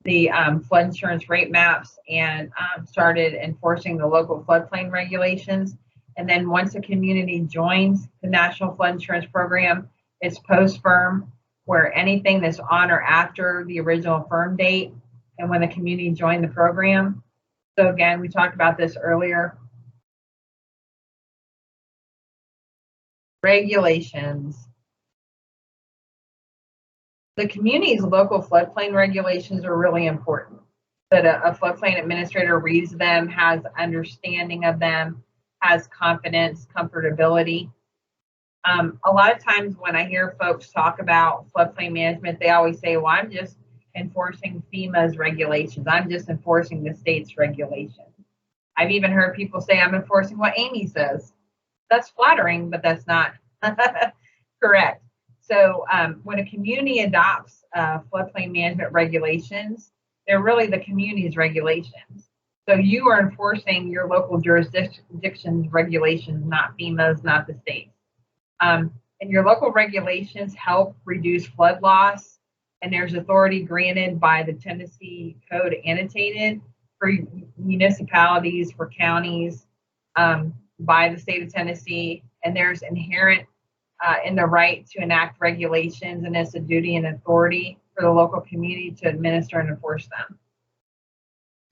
Speaker 1: the flood insurance rate maps and started enforcing the local floodplain regulations. And then once a community joins the National Flood Insurance Program, it's post-firm, where anything that's on or after the original firm date and when the community joined the program. So again, we talked about this earlier. Regulations. The community's local floodplain regulations are really important. That a floodplain administrator reads them, has understanding of them, has confidence, comfortability. A lot of times when I hear folks talk about floodplain management, they always say, well, I'm just enforcing FEMA's regulations. I'm just enforcing the state's regulations. I've even heard people say I'm enforcing what Amy says. That's flattering, but that's not correct. So when a community adopts floodplain management regulations, they're really the community's regulations. So you are enforcing your local jurisdiction's regulations, not FEMA's, not the state's. And your local regulations help reduce flood loss, and there's authority granted by the Tennessee Code annotated for municipalities, for counties, by the state of Tennessee, and there's inherent in the right to enact regulations, and it's a duty and authority for the local community to administer and enforce them.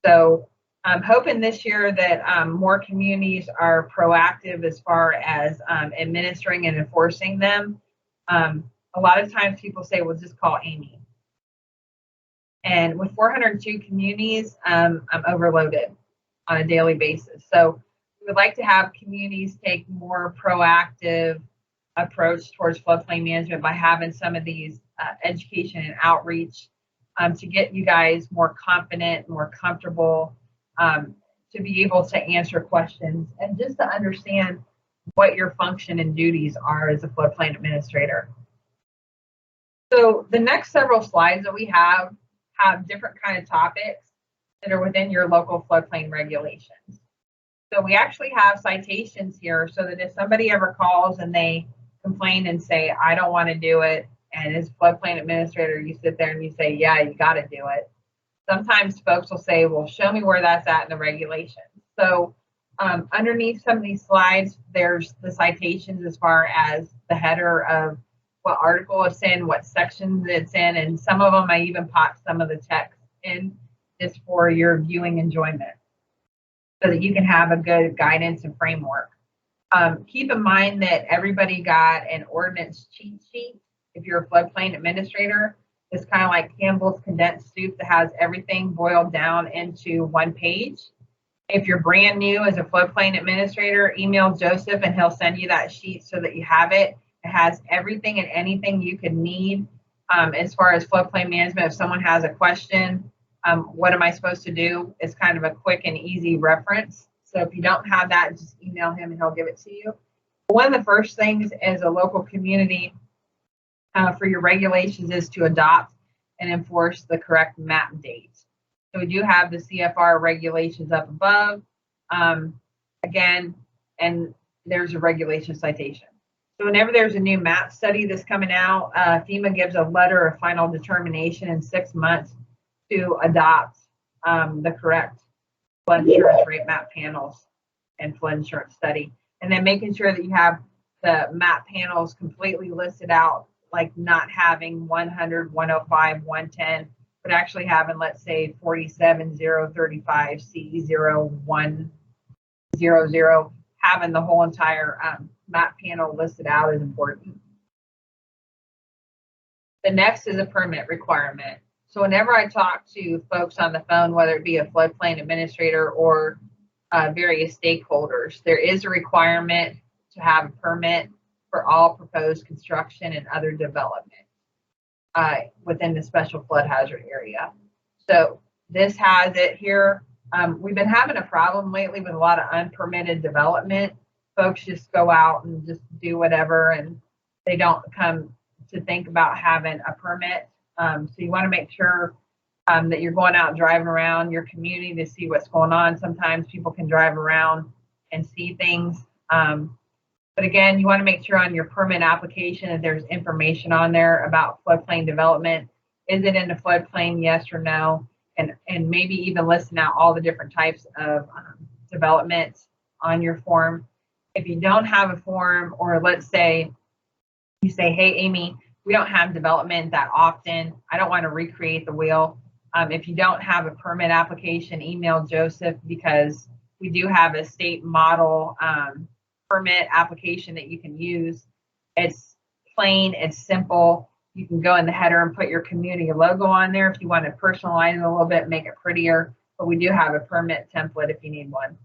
Speaker 1: So I'm hoping this year that more communities are proactive as far as administering and enforcing them. A lot of times people say, well, just call Amy. And with 402 communities, I'm overloaded on a daily basis. So we would like to have communities take more proactive approach towards floodplain management by having some of these education and outreach to get you guys more confident, more comfortable to be able to answer questions and just to understand what your function and duties are as a floodplain administrator. So the next several slides that we have different kind of topics that are within your local floodplain regulations. So we actually have citations here so that if somebody ever calls and they complain and say, I don't want to do it, and as floodplain administrator, you sit there and you say, yeah, you got to do it. Sometimes folks will say, well, show me where that's at in the regulations. So underneath some of these slides, there's the citations as far as the header of what article it's in, what section it's in, and some of them I even pop some of the text in just for your viewing enjoyment so that you can have a good guidance and framework. Keep in mind that everybody got an ordinance cheat sheet. If you're a floodplain administrator, it's kind of like Campbell's condensed soup that has everything boiled down into one page. If you're brand new as a floodplain administrator, email Joseph and he'll send you that sheet so that you have it. It has everything and anything you could need as far as floodplain management. If someone has a question, what am I supposed to do? It's kind of a quick and easy reference. So if you don't have that, just email him and he'll give it to you. One of the first things as a local community for your regulations is to adopt and enforce the correct map date. So we do have the CFR regulations up above. Again, and there's a regulation citation. So whenever there's a new map study that's coming out, FEMA gives a letter of final determination in 6 months to adopt the correct flood insurance rate map panels and flood insurance study. And then making sure that you have the map panels completely listed out, like not having 100, 105, 110, but actually having, let's say, 47035, CE0100, having the whole entire map panel listed out is important. The next is a permit requirement. So whenever I talk to folks on the phone, whether it be a floodplain administrator or various stakeholders, there is a requirement to have a permit for all proposed construction and other development within the special flood hazard area. So this has it here. We've been having a problem lately with a lot of unpermitted development. Folks just go out and just do whatever, and they don't come to think about having a permit. So you want to make sure that you're going out and driving around your community to see what's going on. Sometimes people can drive around and see things. But again, you want to make sure on your permit application that there's information on there about floodplain development. Is it in the floodplain, yes or no? And maybe even listing out all the different types of developments on your form. If you don't have a form, or let's say you say, hey, Amy, we don't have development that often. I don't want to recreate the wheel. If you don't have a permit application, email Joseph, because we do have a state model permit application that you can use. It's plain, it's simple. You can go in the header and put your community logo on there if you want to personalize it a little bit, make it prettier. But we do have a permit template if you need one.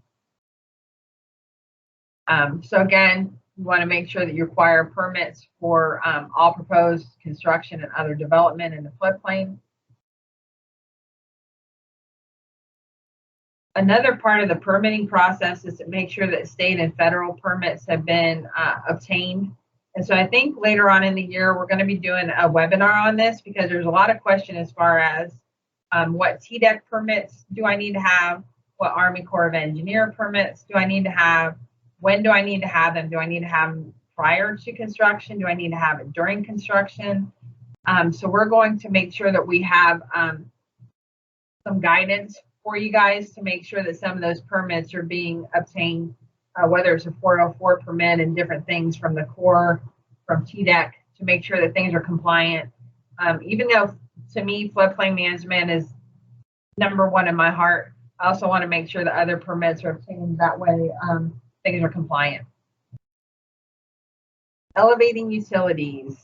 Speaker 1: So again, you want to make sure that you require permits for all proposed construction and other development in the floodplain. Another part of the permitting process is to make sure that state and federal permits have been obtained. And so I think later on in the year, we're going to be doing a webinar on this, because there's a lot of question as far as what TDEC permits do I need to have? What Army Corps of Engineer permits do I need to have? When do I need to have them? Do I need to have them prior to construction? Do I need to have it during construction? So we're going to make sure that we have some guidance for you guys to make sure that some of those permits are being obtained, whether it's a 404 permit and different things from the Corps, from TDEC, to make sure that things are compliant. Even though to me, floodplain management is #1 in my heart, I also want to make sure that other permits are obtained. That way things are compliant. Elevating utilities.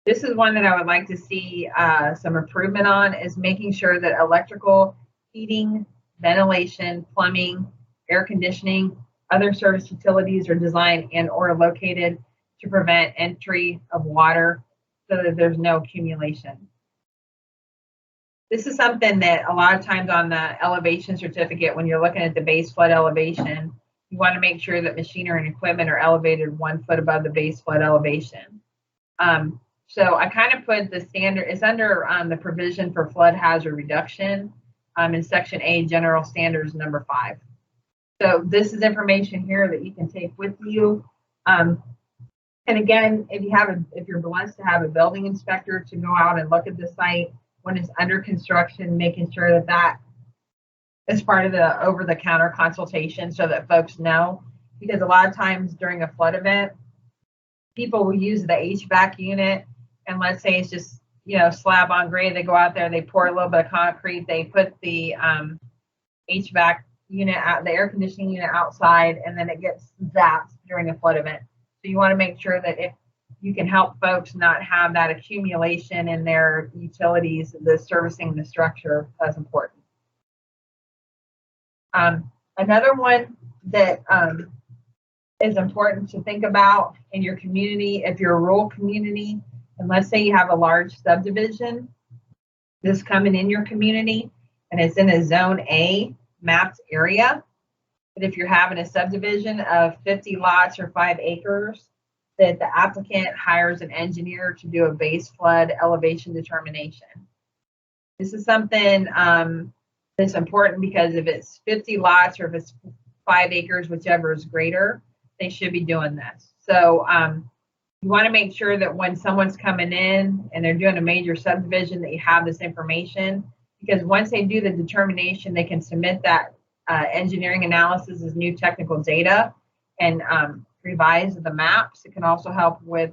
Speaker 1: This is one that I would like to see some improvement on, is making sure that electrical, heating, ventilation, plumbing, air conditioning, other service utilities are designed and or located to prevent entry of water so that there's no accumulation. This is something that a lot of times on the elevation certificate, when you're looking at the base flood elevation, you want to make sure that machinery and equipment are elevated 1 foot above the base flood elevation. So I kind of put the standard, it's under the provision for flood hazard reduction in section A, general standards number 5. So this is information here that you can take with you. And again, if you're blessed to have a building inspector to go out and look at the site when it's under construction, making sure that that is part of the over-the-counter consultation so that folks know, because a lot of times during a flood event, people will use the HVAC unit, and let's say it's just, you know, slab on grade. They go out there, they pour a little bit of concrete, they put the HVAC unit out, the air conditioning unit outside, and then it gets zapped during a flood event. So you want to make sure that if you can help folks not have that accumulation in their utilities, the servicing the structure, that's important. Another one that is important to think about in your community, if you're a rural community, and let's say you have a large subdivision that's coming in your community and it's in a zone A mapped area, but if you're having a subdivision of 50 lots or 5 acres, that the applicant hires an engineer to do a base flood elevation determination. This is something that's important because if it's 50 lots or if it's 5 acres, whichever is greater, they should be doing this. So you want to make sure that when someone's coming in and they're doing a major subdivision that you have this information, because once they do the determination, they can submit that engineering analysis as new technical data and revise the maps. It can also help with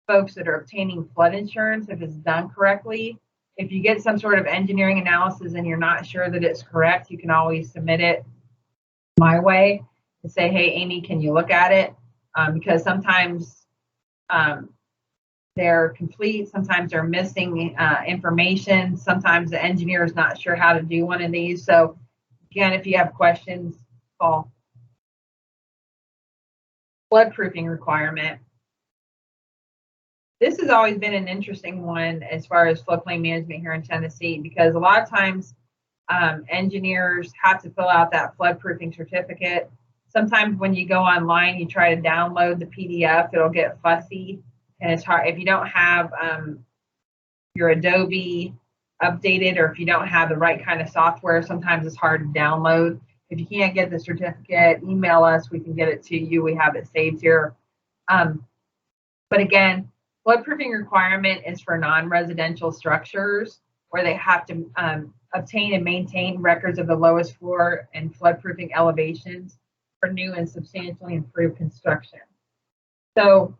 Speaker 1: folks that are obtaining flood insurance if it's done correctly. If you get some sort of engineering analysis and you're not sure that it's correct, you can always submit it my way and say, hey, Amy, can you look at it? Because sometimes they're complete, sometimes they're missing information, sometimes the engineer is not sure how to do one of these. So again, if you have questions, call. Floodproofing requirement. This has always been an interesting one as far as floodplain management here in Tennessee, because a lot of times engineers have to fill out that floodproofing certificate. Sometimes when you go online, you try to download the PDF, it'll get fussy and it's hard. If you don't have your Adobe updated, or if you don't have the right kind of software, sometimes it's hard to download. If you can't get the certificate, email us, we can get it to you. We have it saved here. But again, floodproofing requirement is for non-residential structures where they have to obtain and maintain records of the lowest floor and floodproofing elevations for new and substantially improved construction. So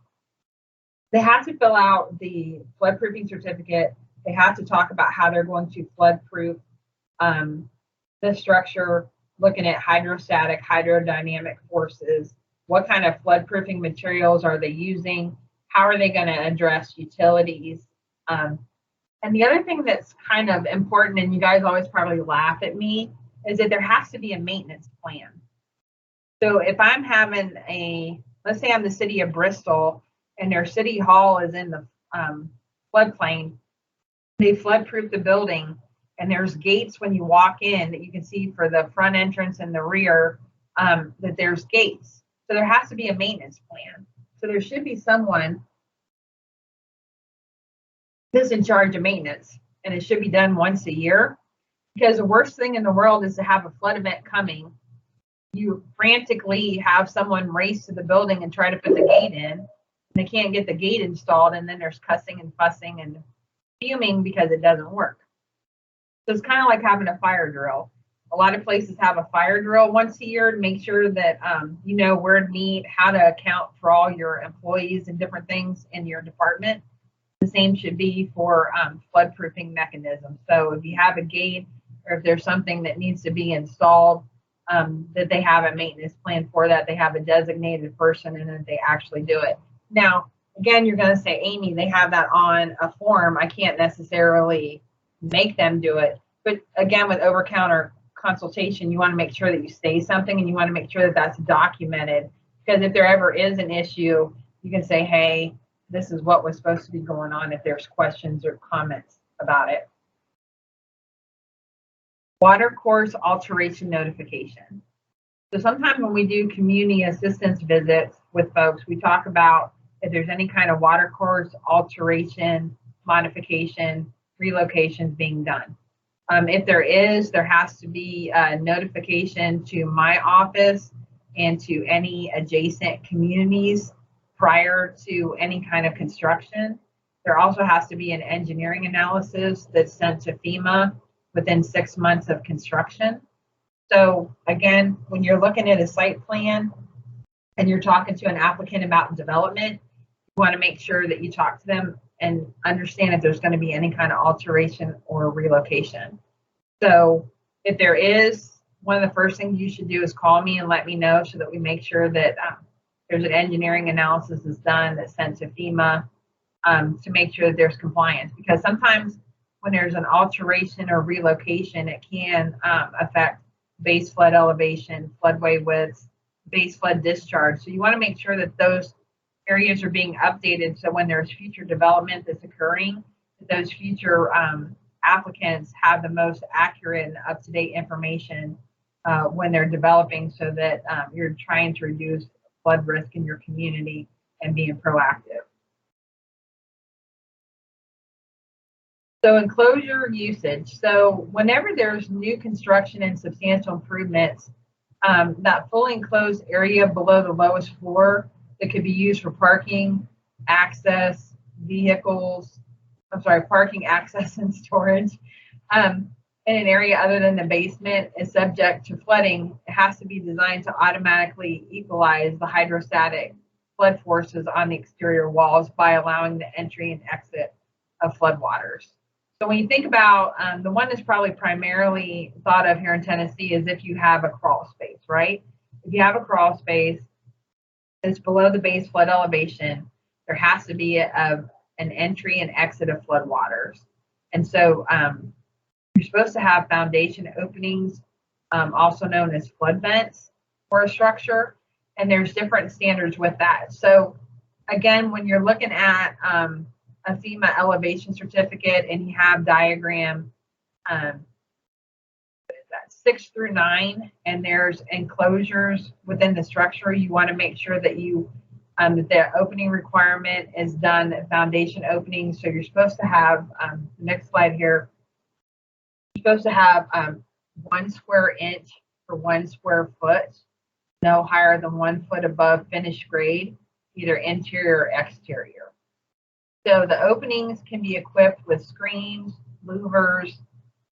Speaker 1: they have to fill out the floodproofing certificate. They have to talk about how they're going to floodproof the structure, looking at hydrostatic, hydrodynamic forces. What kind of floodproofing materials are they using? How are they going to address utilities? And the other thing that's kind of important, and you guys always probably laugh at me, is that there has to be a maintenance plan. So if I'm having let's say I'm the city of Bristol and their city hall is in the floodplain, they floodproof the building, and there's gates when you walk in that you can see for the front entrance and the rear, that there's gates. So there has to be a maintenance plan. So there should be someone that's in charge of maintenance, and it should be done once a year, because the worst thing in the world is to have a flood event coming. You frantically have someone race to the building and try to put the gate in, and they can't get the gate installed, and then there's cussing and fussing and fuming because it doesn't work. So it's kind of like having a fire drill. A lot of places have a fire drill once a year to make sure that you know where to meet, how to account for all your employees and different things in your department. The same should be for floodproofing mechanisms. So if you have a gate or if there's something that needs to be installed, that they have a maintenance plan for that, they have a designated person, and that they actually do it. Now, again, you're going to say, Amy, they have that on a form. I can't necessarily make them do it. But again, with over-counter consultation, you want to make sure that you say something, and you want to make sure that that's documented, because if there ever is an issue, you can say, hey, this is what was supposed to be going on if there's questions or comments about it. Water course alteration notification. So sometimes when we do community assistance visits with folks, we talk about if there's any kind of water course alteration, modification, relocations being done. If there is, there has to be a notification to my office and to any adjacent communities prior to any kind of construction. There also has to be an engineering analysis that's sent to FEMA within 6 months of construction. So again, when you're looking at a site plan and you're talking to an applicant about development, you want to make sure that you talk to them and understand if there's going to be any kind of alteration or relocation. So if there is, one of the first things you should do is call me and let me know so that we make sure that there's an engineering analysis that's done that's sent to FEMA to make sure that there's compliance. Because sometimes when there's an alteration or relocation, it can affect base flood elevation, floodway widths, base flood discharge. So you want to make sure that those areas are being updated so when there's future development that's occurring, that those future applicants have the most accurate and up-to-date information when they're developing, so that you're trying to reduce flood risk in your community and being proactive. So enclosure usage. So whenever there's new construction and substantial improvements, that fully enclosed area below the lowest floor that could be used for parking, access, vehicles, parking, access, and storage in an area other than the basement is subject to flooding. It has to be designed to automatically equalize the hydrostatic flood forces on the exterior walls by allowing the entry and exit of floodwaters. So when you think about the one that's probably primarily thought of here in Tennessee is if you have a crawl space, right? If you have a crawl space that's below the base flood elevation, there has to be an entry and exit of floodwaters. And so you're supposed to have foundation openings, also known as flood vents for a structure, and there's different standards with that. So again, when you're looking at a FEMA elevation certificate and you have diagram 6 through 9, and there's enclosures within the structure, you want to make sure that you that the opening requirement is done at foundation openings. So you're supposed to have next slide here. You're supposed to have 1 square inch for 1 square foot, no higher than 1 foot above finished grade, either interior or exterior. So the openings can be equipped with screens, louvers,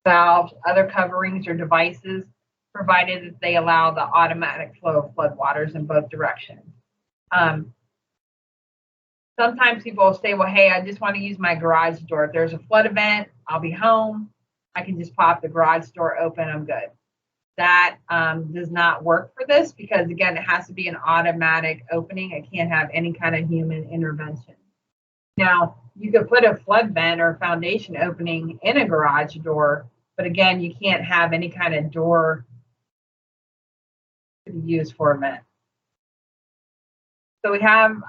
Speaker 1: valves, other coverings or devices, provided that they allow the automatic flow of floodwaters in both directions. Sometimes people will say, well, hey, I just want to use my garage door. If there's a flood event, I'll be home. I can just pop the garage door open, I'm good. That does not work for this because, again, it has to be an automatic opening. It can't have any kind of human intervention. Now, you could put a flood vent or foundation opening in a garage door, but again, you can't have any kind of door to be used for a vent. So we have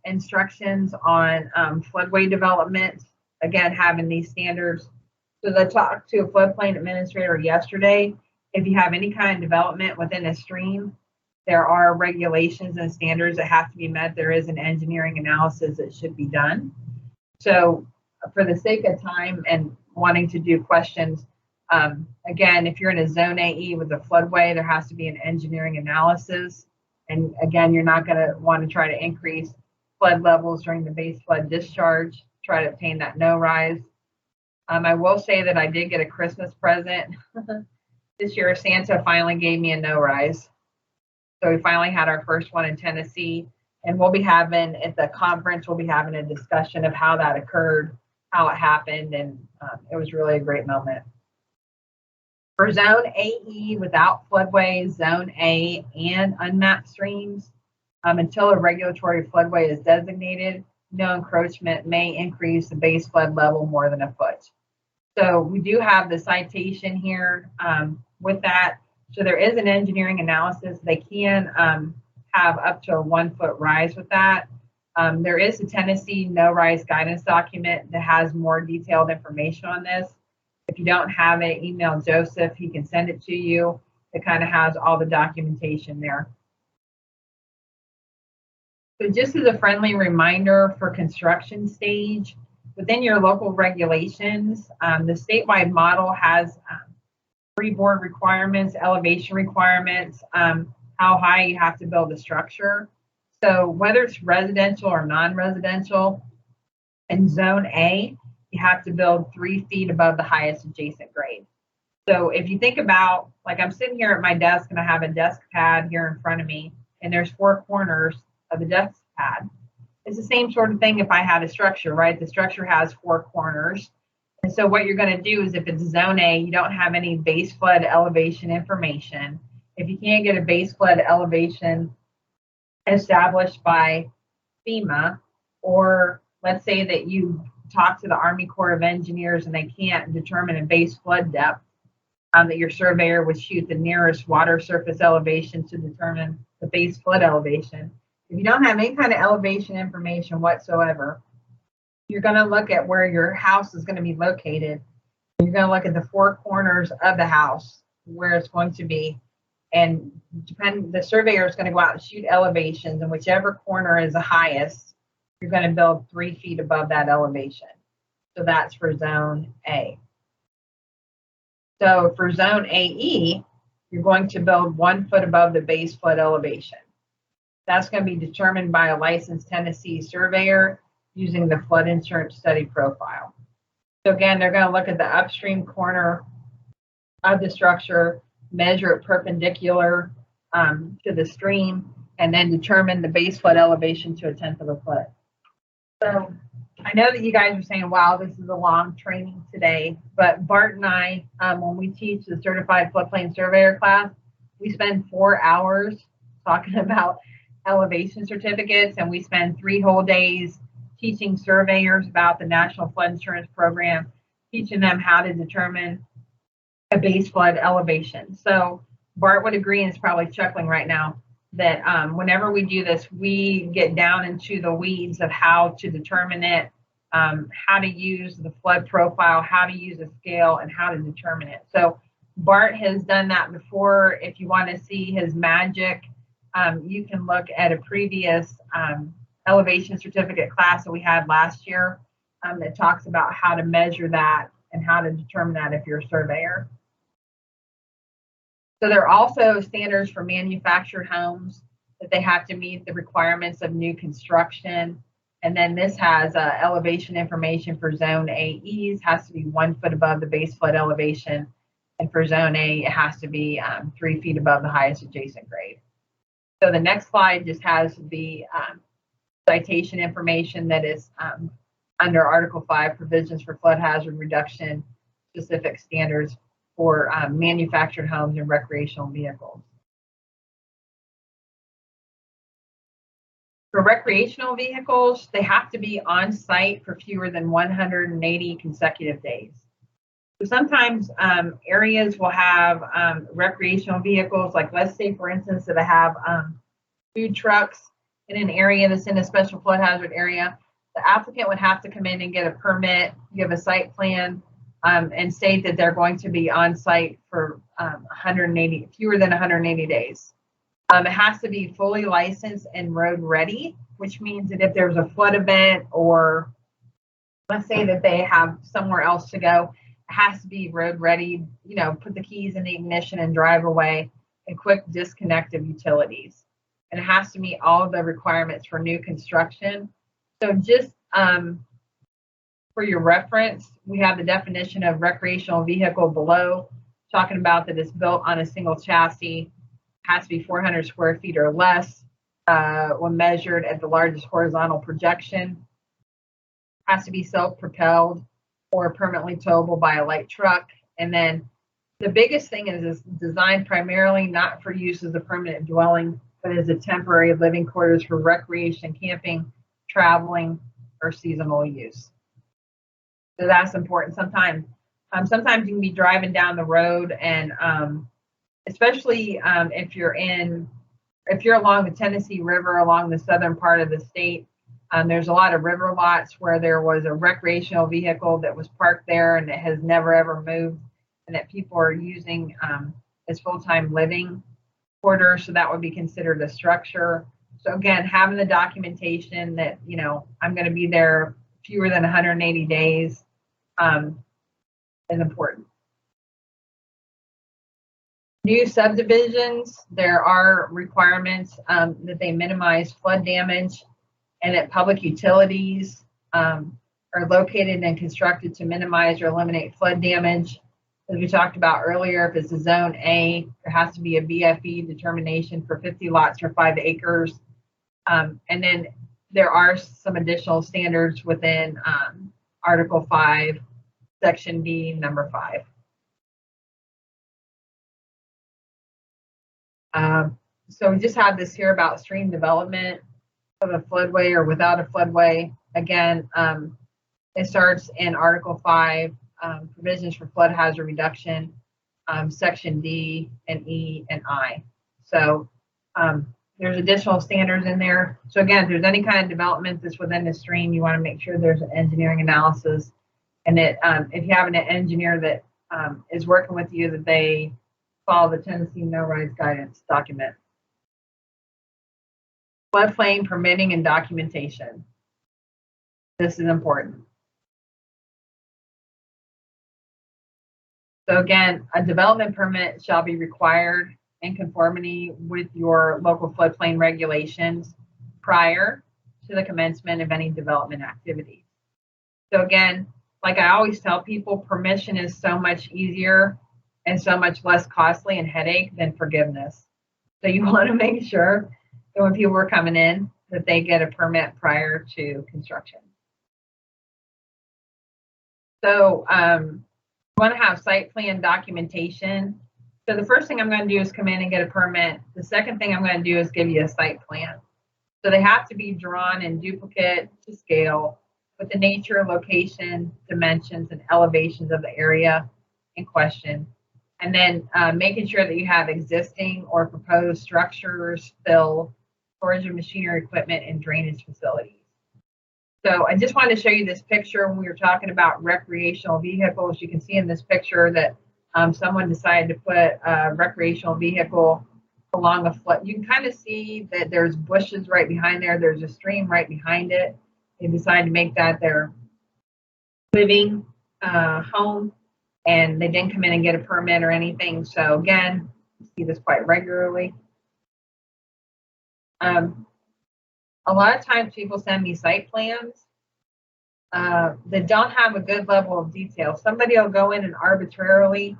Speaker 1: instructions on floodway development, again, having these standards. So I talked to a floodplain administrator yesterday. If you have any kind of development within a stream, there are regulations and standards that have to be met. There is an engineering analysis that should be done. So for the sake of time and wanting to do questions, again, if you're in a zone AE with a floodway, there has to be an engineering analysis. And again, you're not going to want to try to increase flood levels during the base flood discharge, try to obtain that no rise. I will say that I did get a Christmas present this year. Santa finally gave me a no rise. So we finally had our first one in Tennessee, and we'll be having at the conference, we'll be having a discussion of how that occurred, how it happened, and it was really a great moment. For Zone AE without floodways, Zone A, and unmapped streams, until a regulatory floodway is designated, no encroachment may increase the base flood level more than a foot. So we do have the citation here with that. So there is an engineering analysis. They can have up to a 1 foot rise with that. There is a Tennessee no rise guidance document that has more detailed information on this. If you don't have it, email Joseph. He can send it to you. It kind of has all the documentation there. So just as a friendly reminder for construction stage, within your local regulations, the statewide model has freeboard requirements, elevation requirements, how high you have to build a structure. So whether it's residential or non-residential, in zone A, you have to build 3 feet above the highest adjacent grade. So if you think about, like I'm sitting here at my desk and I have a desk pad here in front of me, and there's 4 corners of the desk pad. It's the same sort of thing if I had a structure, right? The structure has 4 corners. And so what you're going to do is if it's zone A, you don't have any base flood elevation information. If you can't get a base flood elevation established by FEMA, or let's say that you talk to the Army Corps of Engineers and they can't determine a base flood depth, that your surveyor would shoot the nearest water surface elevation to determine the base flood elevation. If you don't have any kind of elevation information whatsoever, you're going to look at where your house is going to be located. You're going to look at the 4 corners of the house where it's going to be, and the surveyor is going to go out and shoot elevations, and whichever corner is the highest, you're going to build 3 feet above that elevation. So that's for zone A. So for zone AE, you're going to build 1 foot above the base flood elevation. That's going to be determined by a licensed Tennessee surveyor using the flood insurance study profile. So again, they're going to look at the upstream corner of the structure, measure it perpendicular to the stream, and then determine the base flood elevation to 1/10 of a foot. So I know that you guys are saying, wow, this is a long training today, but Bart and I, when we teach the certified floodplain surveyor class, we spend 4 hours talking about elevation certificates, and we spend 3 whole days teaching surveyors about the National Flood Insurance Program, teaching them how to determine a base flood elevation. So Bart would agree, and is probably chuckling right now, that whenever we do this, we get down into the weeds of how to determine it, how to use the flood profile, how to use a scale, and how to determine it. So Bart has done that before. If you want to see his magic, you can look at a previous elevation certificate class that we had last year that talks about how to measure that and how to determine that if you're a surveyor. So there are also standards for manufactured homes that they have to meet the requirements of new construction. And then this has elevation information for zone AEs, has to be 1 foot above the base flood elevation. And for zone A, it has to be 3 feet above the highest adjacent grade. So the next slide just has the citation information that is under Article 5, provisions for flood hazard reduction, specific standards for manufactured homes and recreational vehicles. For recreational vehicles, they have to be on site for fewer than 180 consecutive days. So sometimes areas will have recreational vehicles, like let's say, for instance, that I have food trucks in an area that's in a special flood hazard area. The applicant would have to come in and get a permit, give a site plan, and state that they're going to be on site for fewer than 180 days. It has to be fully licensed and road ready, which means that if there's a flood event, or let's say that they have somewhere else to go, it has to be road ready, you know, put the keys in the ignition and drive away, and quick disconnect of utilities. And it has to meet all of the requirements for new construction. So just for your reference, we have the definition of recreational vehicle below, talking about that it's built on a single chassis, has to be 400 square feet or less when measured at the largest horizontal projection, has to be self-propelled or permanently towable by a light truck. And then the biggest thing is it's designed primarily not for use as a permanent dwelling, but as a temporary living quarters for recreation, camping, traveling, or seasonal use. So that's important. Sometimes you can be driving down the road, and especially if you're along the Tennessee River, along the southern part of the state, There's a lot of river lots where there was a recreational vehicle that was parked there and it has never ever moved, and that people are using as full-time living quarters. So that would be considered a structure. So again, having the documentation that, you know, I'm going to be there fewer than 180 days is important. New subdivisions, there are requirements that they minimize flood damage, and that public utilities are located and constructed to minimize or eliminate flood damage. As we talked about earlier, if it's a zone A, there has to be a BFE determination for 50 lots or 5 acres. And then there are some additional standards within Article 5, Section D, number 5. So we just have this here about stream development of a floodway or without a floodway. Again, it starts in Article 5, provisions for flood hazard reduction, Section D and E and I. So there's additional standards in there. So again, if there's any kind of development that's within the stream, you want to make sure there's an engineering analysis, and that if you have an engineer that is working with you, that they follow the Tennessee No Rise Guidance document. Floodplain permitting and documentation. This is important. So again, a development permit shall be required in conformity with your local floodplain regulations prior to the commencement of any development activity. So again, like I always tell people, permission is so much easier and so much less costly and headache than forgiveness. So you want to make sure that when people are coming in, that they get a permit prior to construction. So want to have site plan documentation. So the first thing I'm going to do is come in and get a permit. The second thing I'm going to do is give you a site plan. So they have to be drawn in duplicate to scale with the nature, location, dimensions, and elevations of the area in question. And then making sure that you have existing or proposed structures, fill, storage of machinery, equipment, and drainage facilities. So I just wanted to show you this picture when we were talking about recreational vehicles. You can see in this picture that someone decided to put a recreational vehicle along a flood. You can kind of see that there's bushes right behind there. There's a stream right behind it. They decided to make that their living home, and they didn't come in and get a permit or anything. So again, you see this quite regularly. A lot of times people send me site plans that don't have a good level of detail. Somebody will go in and arbitrarily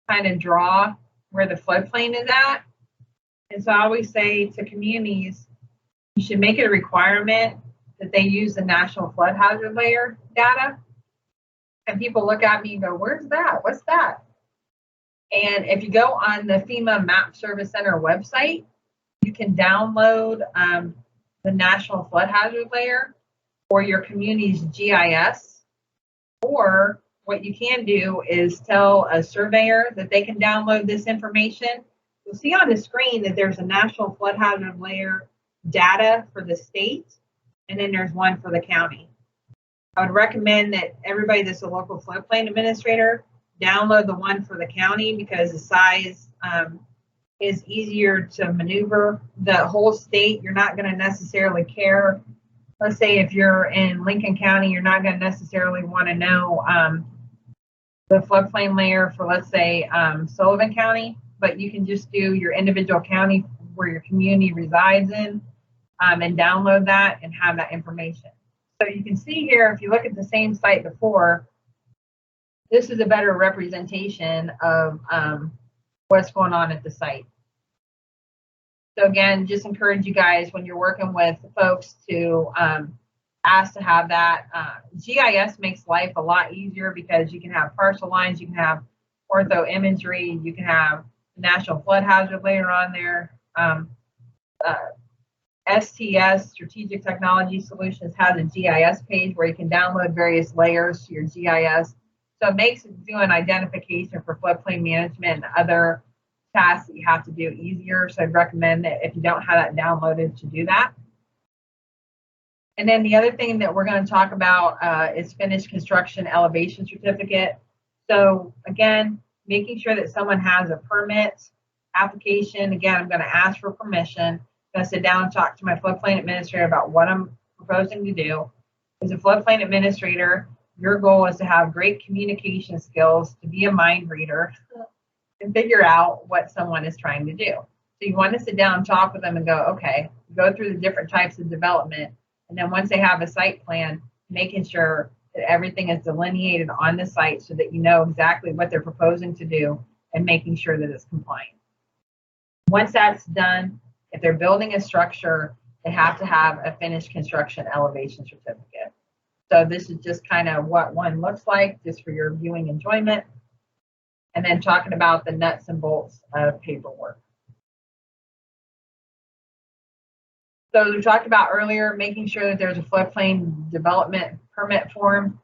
Speaker 1: kind of draw where the floodplain is at. And so I always say to communities, you should make it a requirement that they use the National Flood Hazard Layer data. And people look at me and go, where's that? What's that? And if you go on the FEMA Map Service Center website, you can download the National Flood Hazard Layer or your community's GIS. Or what you can do is tell a surveyor that they can download this information. You'll see on the screen that there's a National Flood Hazard Layer data for the state, and then there's one for the county. I would recommend that everybody that's a local floodplain administrator download the one for the county, because the size is easier to maneuver. The whole state, you're not going to necessarily care. Let's say if you're in Lincoln County, you're not going to necessarily want to know the floodplain layer for, let's say, Sullivan County, but you can just do your individual county where your community resides in and download that and have that information. So you can see here, if you look at the same site before, this is a better representation of what's going on at the site. So again, just encourage you guys when you're working with folks to ask to have that. GIS makes life a lot easier because you can have parcel lines, you can have ortho imagery, you can have the National Flood Hazard Layer on there. STS, Strategic Technology Solutions, has a GIS page where you can download various layers to your GIS. So it makes doing identification for floodplain management and other tasks that you have to do easier. So I'd recommend that if you don't have that downloaded, to do that. And then the other thing that we're going to talk about is finished construction elevation certificate. So again, making sure that someone has a permit application. Again, I'm going to ask for permission. I'm going to sit down and talk to my floodplain administrator about what I'm proposing to do. As a floodplain administrator, your goal is to have great communication skills, to be a mind reader, and figure out what someone is trying to do. So you want to sit down and talk with them and go, okay, go through the different types of development. And then once they have a site plan, making sure that everything is delineated on the site so that you know exactly what they're proposing to do and making sure that it's compliant. Once that's done, if they're building a structure, they have to have a finished construction elevation certificate. So this is just kind of what one looks like, just for your viewing enjoyment. And then talking about the nuts and bolts of paperwork. So we talked about earlier, making sure that there's a floodplain development permit form.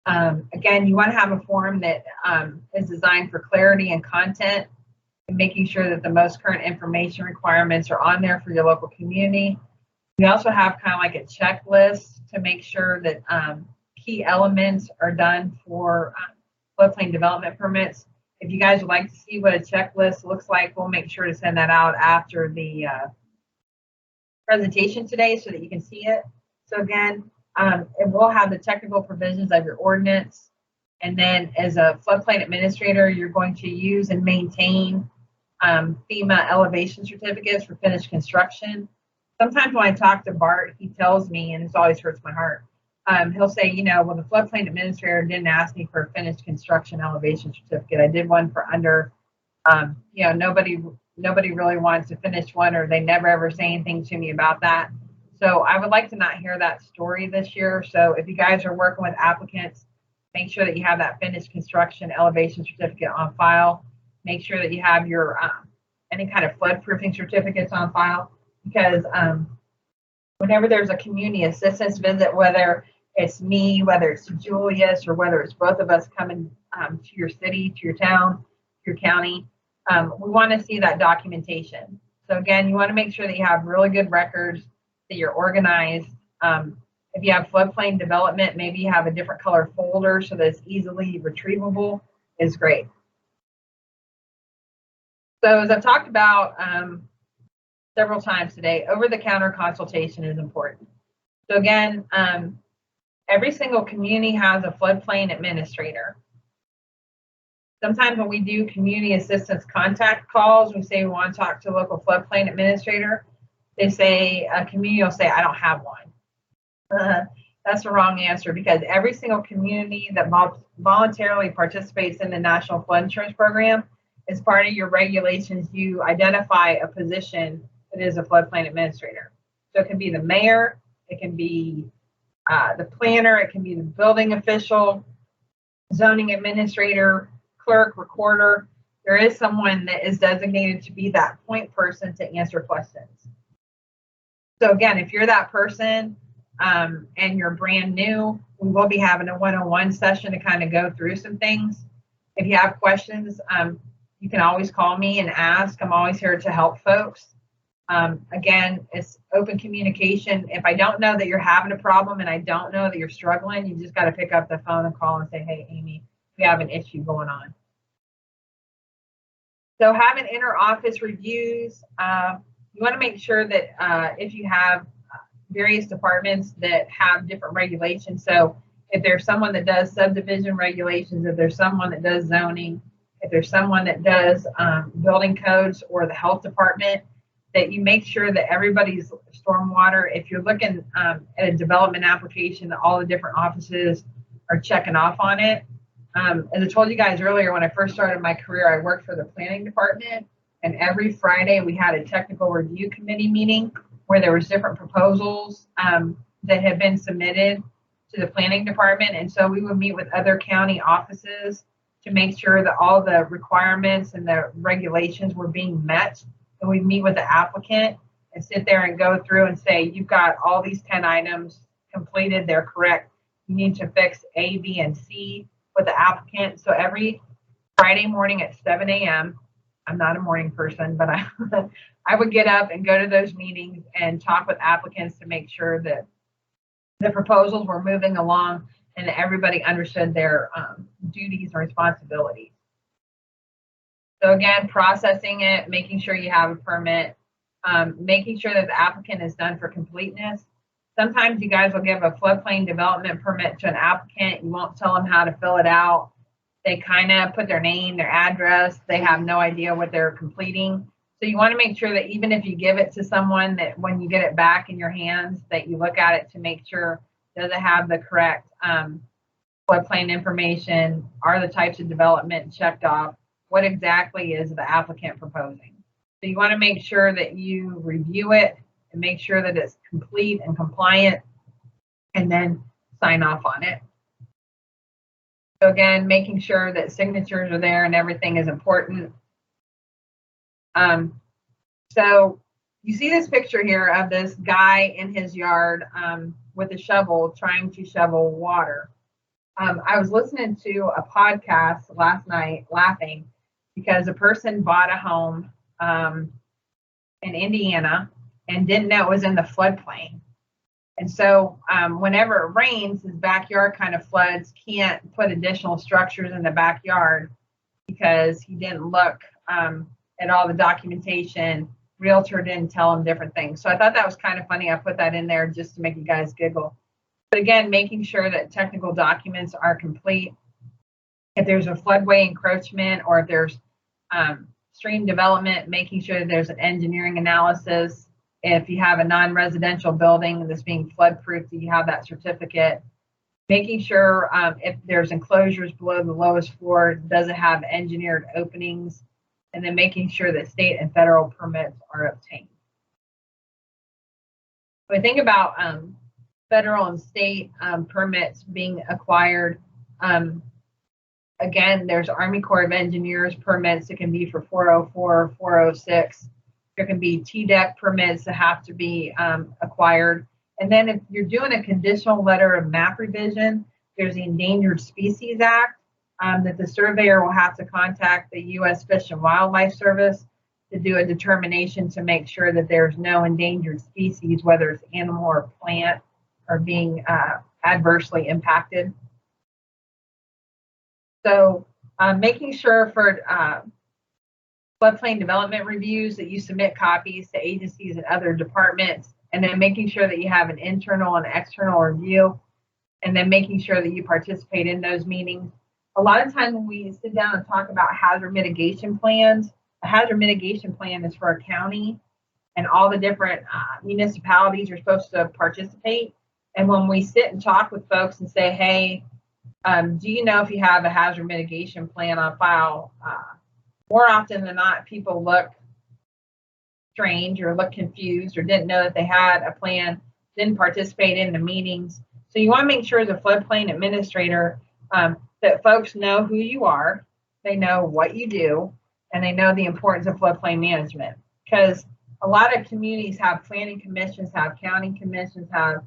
Speaker 1: Again, you want to have a form that is designed for clarity and content, and making sure that the most current information requirements are on there for your local community. We also have kind of like a checklist to make sure that key elements are done for floodplain development permits. If you guys would like to see what a checklist looks like, we'll make sure to send that out after the presentation today so that you can see it. So again, it will have the technical provisions of your ordinance. And then as a floodplain administrator, you're going to use and maintain FEMA elevation certificates for finished construction. Sometimes when I talk to Bart, he tells me, and this always hurts my heart, he'll say, you know, well, the floodplain administrator didn't ask me for a finished construction elevation certificate. I did one for under, you know, nobody really wants to finish one, or they never ever say anything to me about that. So I would like to not hear that story this year. So if you guys are working with applicants, make sure that you have that finished construction elevation certificate on file. Make sure that you have your any kind of flood proofing certificates on file, because whenever there's a community assistance visit, whether it's me, whether it's Julius, or whether it's both of us coming to your city, to your town, to your county, we want to see that documentation. So again, you want to make sure that you have really good records, that you're organized. If you have floodplain development, maybe you have a different color folder so that it's easily retrievable, is great. So as I've talked about several times today, over-the-counter consultation is important. So again, every single community has a floodplain administrator. Sometimes when we do community assistance contact calls, we say we want to talk to a local floodplain administrator. They say, a community will say, I don't have one. That's the wrong answer, because every single community that voluntarily participates in the National Flood Insurance Program, as part of your regulations, you identify a position that is a floodplain administrator. So it can be the mayor, it can be the planner, it can be the building official, zoning administrator, clerk, recorder. There is someone that is designated to be that point person to answer questions. So again, if you're that person and you're brand new, we will be having a one-on-one session to kind of go through some things. If you have questions, you can always call me and ask. I'm always here to help folks. Again, it's open communication. If I don't know that you're having a problem and I don't know that you're struggling, you just got to pick up the phone and call and say, hey, Amy, we have an issue going on. So having inter-office reviews, you want to make sure that if you have various departments that have different regulations, so if there's someone that does subdivision regulations, if there's someone that does zoning, if there's someone that does building codes, or the health department, that you make sure that everybody's stormwater, if you're looking at a development application, that all the different offices are checking off on it. As I told you guys earlier, when I first started my career, I worked for the planning department, and every Friday we had a technical review committee meeting where there was different proposals that had been submitted to the planning department. And so we would meet with other county offices to make sure that all the requirements and the regulations were being met. And we'd meet with the applicant and sit there and go through and say, you've got all these 10 items completed, they're correct. You need to fix A, B, and C with the applicant. So every Friday morning at 7 a.m., I'm not a morning person, but I would get up and go to those meetings and talk with applicants to make sure that the proposals were moving along and that everybody understood their duties and responsibilities. So again, processing it, making sure you have a permit, making sure that the applicant is done for completeness. Sometimes you guys will give a floodplain development permit to an applicant. You won't tell them how to fill it out. They kind of put their name, their address. They have no idea what they're completing. So you want to make sure that even if you give it to someone, that when you get it back in your hands, that you look at it to make sure, does it have the correct floodplain information? Are the types of development checked off? What exactly is the applicant proposing? So you want to make sure that you review it and make sure that it's complete and compliant, and then sign off on it. So again, making sure that signatures are there and everything is important. So you see this picture here of this guy in his yard with a shovel trying to shovel water. I was listening to a podcast last night laughing because a person bought a home in Indiana and didn't know it was in the floodplain. And so whenever it rains, his backyard kind of floods, can't put additional structures in the backyard because he didn't look at all the documentation. Realtor didn't tell him different things. So I thought that was kind of funny. I put that in there just to make you guys giggle. But again, making sure that technical documents are complete. If there's a floodway encroachment or if there's stream development, making sure that there's an engineering analysis. If you have a non-residential building that's being flood-proof, that you have that certificate. Making sure if there's enclosures below the lowest floor, does it have engineered openings? And then making sure that state and federal permits are obtained. When I think about federal and state permits being acquired, again, there's Army Corps of Engineers permits that can be for 404, 406. There can be TDEC permits that have to be acquired. And then if you're doing a conditional letter of map revision, there's the Endangered Species Act that the surveyor will have to contact the U.S. Fish and Wildlife Service to do a determination to make sure that there's no endangered species, whether it's animal or plant, are being adversely impacted. So making sure for floodplain development reviews that you submit copies to agencies and other departments, and then making sure that you have an internal and external review, and then making sure that you participate in those meetings. A lot of times when we sit down and talk about hazard mitigation plans, a hazard mitigation plan is for a county, and all the different municipalities are supposed to participate. And when we sit and talk with folks and say, hey, do you know if you have a hazard mitigation plan on file? More often than not, people look strange or look confused or didn't know that they had a plan, didn't participate in the meetings. So you want to make sure as a floodplain administrator that folks know who you are, they know what you do, and they know the importance of floodplain management. Because a lot of communities have planning commissions, have county commissions, have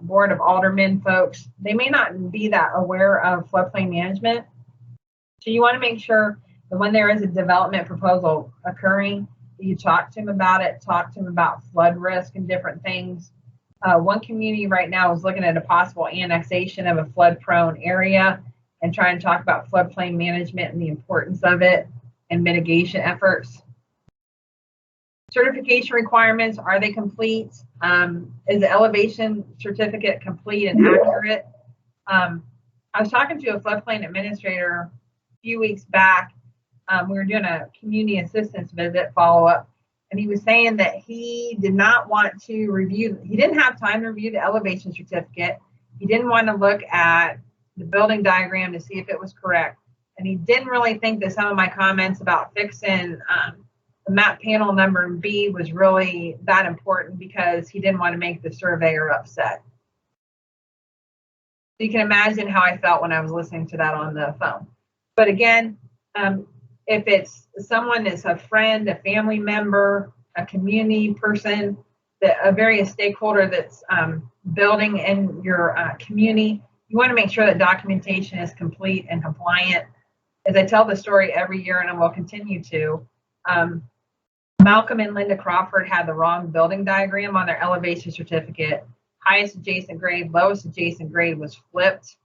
Speaker 1: board of aldermen folks. They may not be that aware of floodplain management. So you want to make sure that when there is a development proposal occurring, you talk to them about it, talk to them about flood risk and different things. One community right now is looking at a possible annexation of a flood-prone area and trying to talk about floodplain management and the importance of it and mitigation efforts. Certification requirements, are they complete? Is the elevation certificate complete and accurate? I was talking to a floodplain administrator a few weeks back. We were doing a community assistance visit follow-up, and he was saying that he did not want to review, he didn't have time to review the elevation certificate. He didn't want to look at the building diagram to see if it was correct. And he didn't really think that some of my comments about fixing the map panel number B was really that important because he didn't want to make the surveyor upset. So you can imagine how I felt when I was listening to that on the phone. But again, if it's someone that's a friend, a family member, a community person, a various stakeholder that's building in your community, you want to make sure that documentation is complete and compliant. As I tell the story every year, and I will continue to, Malcolm and Linda Crawford had the wrong building diagram on their elevation certificate. highest adjacent grade, lowest adjacent grade was flipped.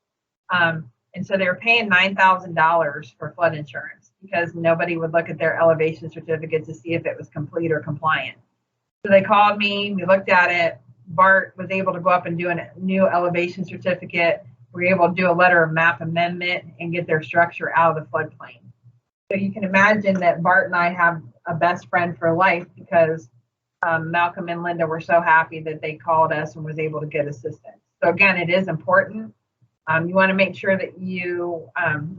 Speaker 1: And so they were paying $9,000 for flood insurance because nobody would look at their elevation certificate to see if it was complete or compliant. So they called me, we looked at it. Bart was able to go up and do a new elevation certificate. We were able to do a letter of map amendment and get their structure out of the floodplain. So you can imagine that Bart and I have a best friend for life because Malcolm and Linda were so happy that they called us and was able to get assistance. So again, it is important. You want to make sure that you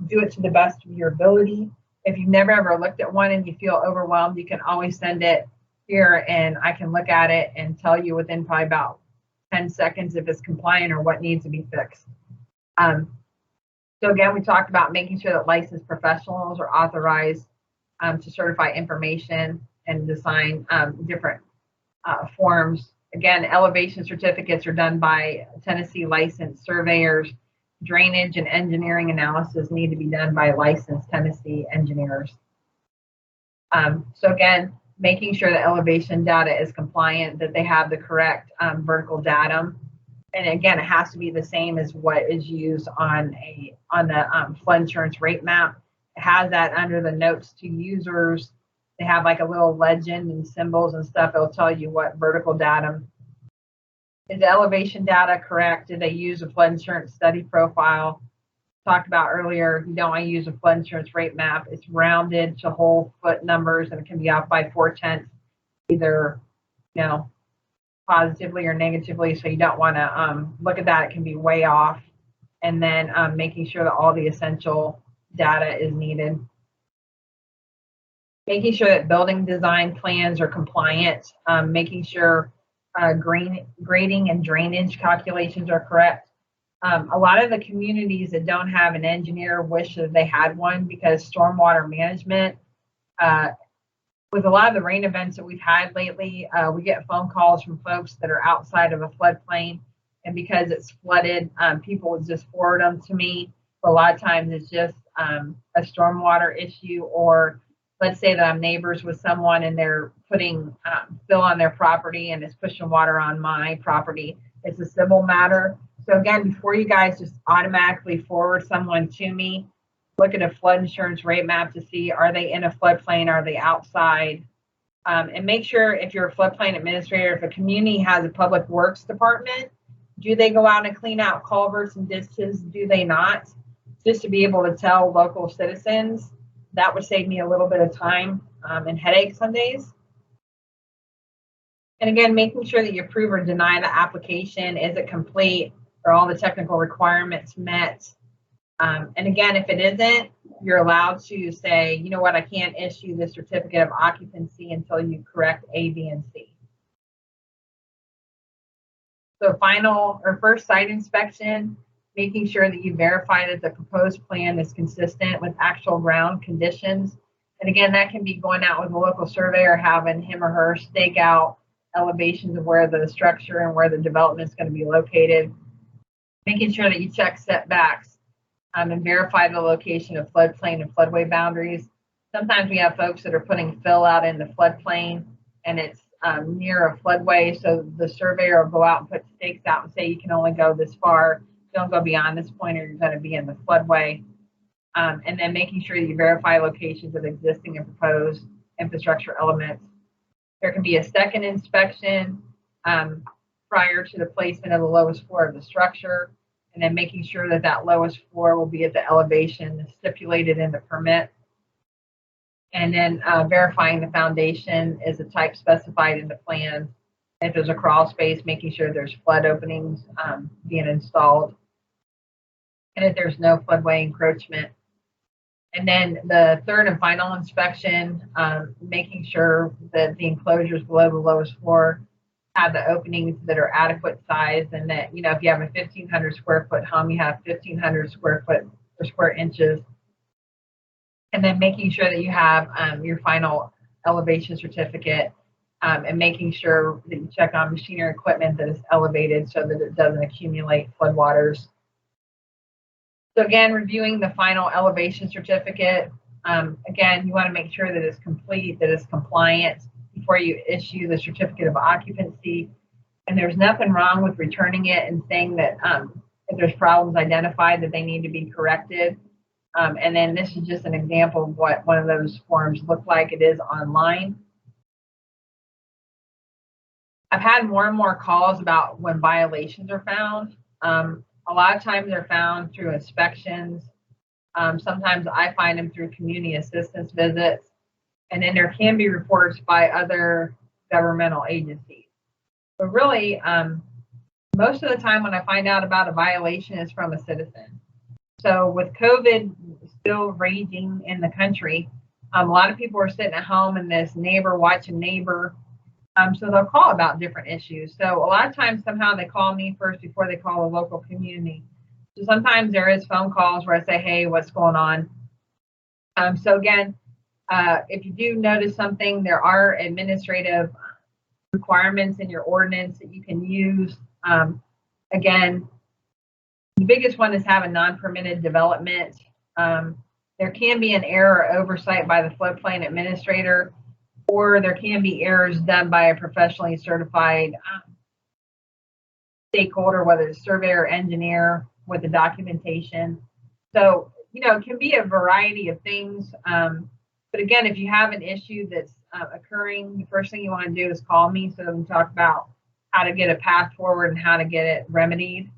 Speaker 1: do it to the best of your ability. If you've never ever looked at one and you feel overwhelmed, you can always send it here and I can look at it and tell you within probably about 10 seconds if it's compliant or what needs to be fixed. So again, we talked about making sure that licensed professionals are authorized to certify information and to sign different forms. Again, elevation certificates are done by Tennessee licensed surveyors. Drainage and engineering analysis need to be done by licensed Tennessee engineers. So again, making sure the elevation data is compliant, that they have the correct vertical datum. And again, it has to be the same as what is used on the flood insurance rate map. It has that under the notes to users. They have like a little legend and symbols and stuff. It'll tell you what vertical datum. Is the elevation data correct? Did they use a flood insurance study profile? Talked about earlier, you don't want to use a flood insurance rate map. It's rounded to whole foot numbers and it can be off by 4/10, either, positively or negatively. So you don't want to look at that. It can be way off. And then making sure that all the essential data is needed. Making sure that building design plans are compliant, making sure grading and drainage calculations are correct. A lot of the communities that don't have an engineer wish that they had one because stormwater management, with a lot of the rain events that we've had lately, we get phone calls from folks that are outside of a floodplain. And because it's flooded, people would just forward them to me. But a lot of times it's just a stormwater issue, or let's say that I'm neighbors with someone and they're putting fill on their property and it's pushing water on my property. It's a civil matter. So again, before you guys just automatically forward someone to me, look at a flood insurance rate map to see, are they in a floodplain? Are they outside? And make sure if you're a floodplain administrator, if a community has a public works department, do they go out and clean out culverts and ditches? Do they not? Just to be able to tell local citizens. That would save me a little bit of time and headache some days. And again, making sure that you approve or deny the application. Is it complete? Are all the technical requirements met? And again, if it isn't, you're allowed to say, you know what, I can't issue the certificate of occupancy until you correct A, B, and C. So first site inspection, making sure that you verify that the proposed plan is consistent with actual ground conditions. And again, that can be going out with a local surveyor, having him or her stake out elevations of where the structure and where the development is going to be located. Making sure that you check setbacks and verify the location of floodplain and floodway boundaries. Sometimes we have folks that are putting fill out in the floodplain and it's near a floodway. So the surveyor will go out and put stakes out and say, you can only go this far. Don't go beyond this point or you're going to be in the floodway. And then making sure you verify locations of existing and proposed infrastructure elements. There can be a second inspection prior to the placement of the lowest floor of the structure, and then making sure that that lowest floor will be at the elevation stipulated in the permit. And then verifying the foundation is a type specified in the plan. If there's a crawl space, making sure there's flood openings being installed. And if there's no floodway encroachment. And then the third and final inspection, making sure that the enclosures below the lowest floor have the openings that are adequate size, and that, if you have a 1,500 square foot home, you have 1,500 square foot or square inches. And then making sure that you have your final elevation certificate, and making sure that you check on machinery equipment that is elevated so that it doesn't accumulate floodwaters. So again, reviewing the final elevation certificate. Again, you want to make sure that it's complete, that it's compliant before you issue the certificate of occupancy. And there's nothing wrong with returning it and saying that if there's problems identified that they need to be corrected. And then this is just an example of what one of those forms look like. It is online. I've had more and more calls about when violations are found. A lot of times they're found through inspections. Sometimes I find them through community assistance visits. And then there can be reports by other governmental agencies. But really, most of the time when I find out about a violation is from a citizen. So with COVID still raging in the country, a lot of people are sitting at home and this neighbor watching neighbor. So they'll call about different issues. So a lot of times somehow they call me first before they call the local community. So sometimes there is phone calls where I say, hey, what's going on? So again, if you do notice something, there are administrative requirements in your ordinance that you can use. Again, the biggest one is having non-permitted development. There can be an error or oversight by the floodplain administrator, or there can be errors done by a professionally certified stakeholder, whether it's surveyor or engineer with the documentation. So, you know, it can be a variety of things. But again, if you have an issue that's occurring, the first thing you want to do is call me so we can talk about how to get a path forward and how to get it remedied.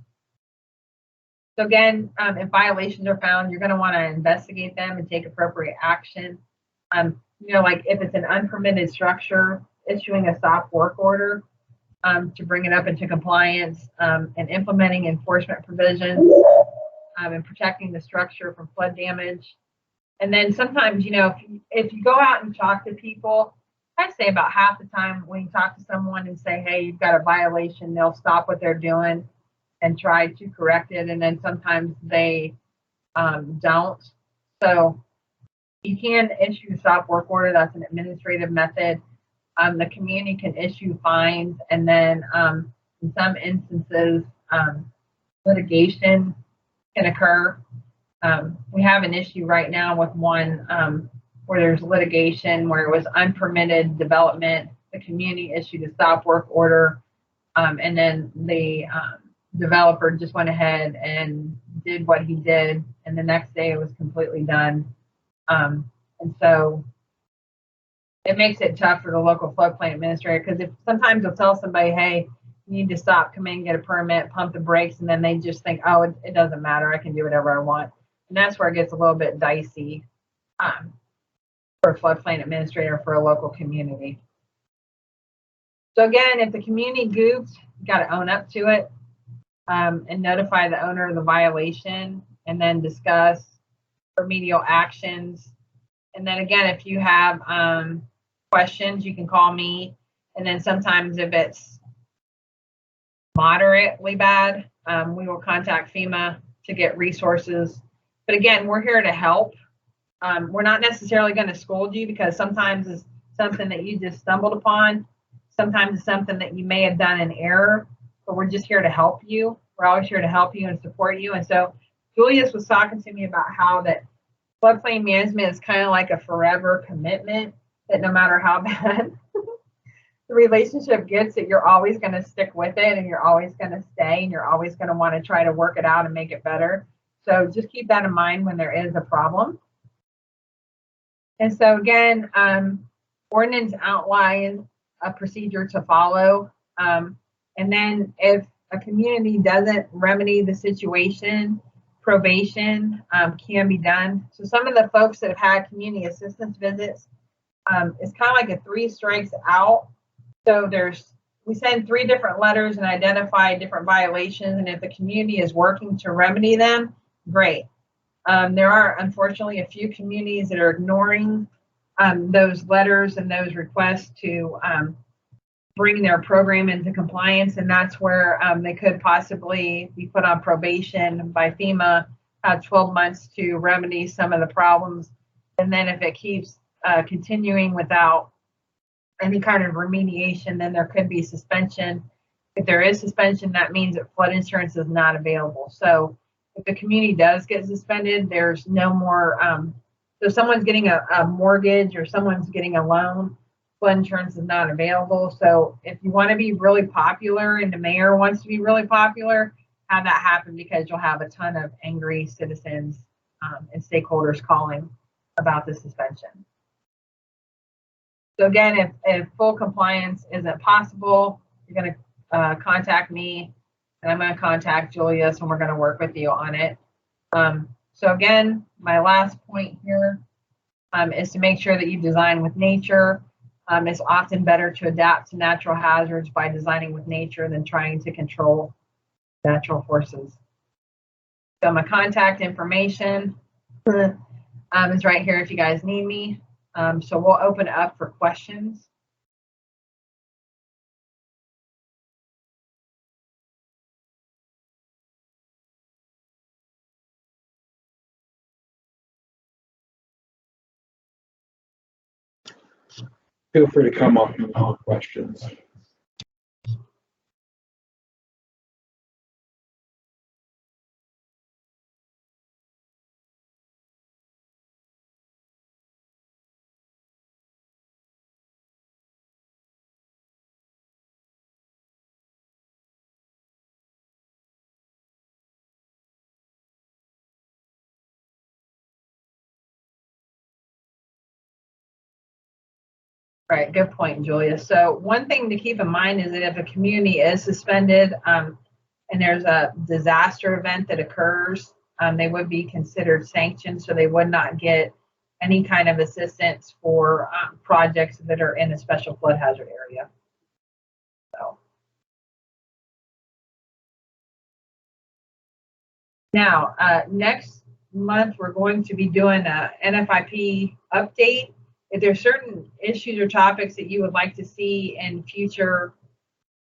Speaker 1: So again, if violations are found, you're going to want to investigate them and take appropriate action. You know, like if it's an unpermitted structure, issuing a stop work order to bring it up into compliance, and implementing enforcement provisions, and protecting the structure from flood damage. And then sometimes, you know, if you go out and talk to people, I'd say about half the time when you talk to someone and say, hey, you've got a violation, they'll stop what they're doing and try to correct it. And then sometimes they don't. So you can issue a stop work order. That's an administrative method. The community can issue fines, and then in some instances, litigation can occur. We have an issue right now with one where there's litigation where it was unpermitted development. The community issued a stop work order, and then the developer just went ahead and did what he did, and the next day it was completely done. And so it makes it tough for the local floodplain administrator, because if sometimes they'll tell somebody, hey, you need to stop, come in, get a permit, pump the brakes, and then they just think, oh, it doesn't matter, I can do whatever I want. And that's where it gets a little bit dicey for a floodplain administrator for a local community. So again, if the community goofs, you got to own up to it and notify the owner of the violation, and then discuss remedial actions. And then again, if you have questions, you can call me. And then sometimes if it's moderately bad, we will contact FEMA to get resources. But again, we're here to help. We're not necessarily going to scold you, because sometimes it's something that you just stumbled upon. Sometimes it's something that you may have done in error, but we're just here to help you. We're always here to help you and support you. And so Julius was talking to me about how that floodplain management is kind of like a forever commitment, that no matter how bad the relationship gets, that you're always going to stick with it, and you're always going to stay, and you're always going to want to try to work it out and make it better. So just keep that in mind when there is a problem. And so again, ordinance outlines a procedure to follow. And then if a community doesn't remedy the situation, probation can be done. So some of the folks that have had community assistance visits, it's kind of like a 3 strikes out. So we send 3 different letters and identify different violations. And if the community is working to remedy them, great. There are unfortunately a few communities that are ignoring those letters and those requests to bring their program into compliance, and that's where they could possibly be put on probation by FEMA, 12 months to remedy some of the problems. And then if it keeps continuing without any kind of remediation, then there could be suspension. If there is suspension, that means that flood insurance is not available. So if the community does get suspended, there's no more, so someone's getting a mortgage or someone's getting a loan, flood insurance is not available. So if you want to be really popular and the mayor wants to be really popular, have that happen, because you'll have a ton of angry citizens and stakeholders calling about the suspension. So again, if full compliance isn't possible, you're going to contact me, and I'm going to contact Julius, and we're going to work with you on it. So again, my last point here is to make sure that you design with nature. It's often better to adapt to natural hazards by designing with nature than trying to control natural forces. So my contact information is right here if you guys need me. So we'll open it up for questions.
Speaker 2: Feel free to come up with more questions.
Speaker 1: Right, good point, Julia. So one thing to keep in mind is that if a community is suspended and there's a disaster event that occurs, they would be considered sanctioned, so they would not get any kind of assistance for projects that are in a special flood hazard area. So now, next month, we're going to be doing a NFIP update. If there's certain issues or topics that you would like to see in future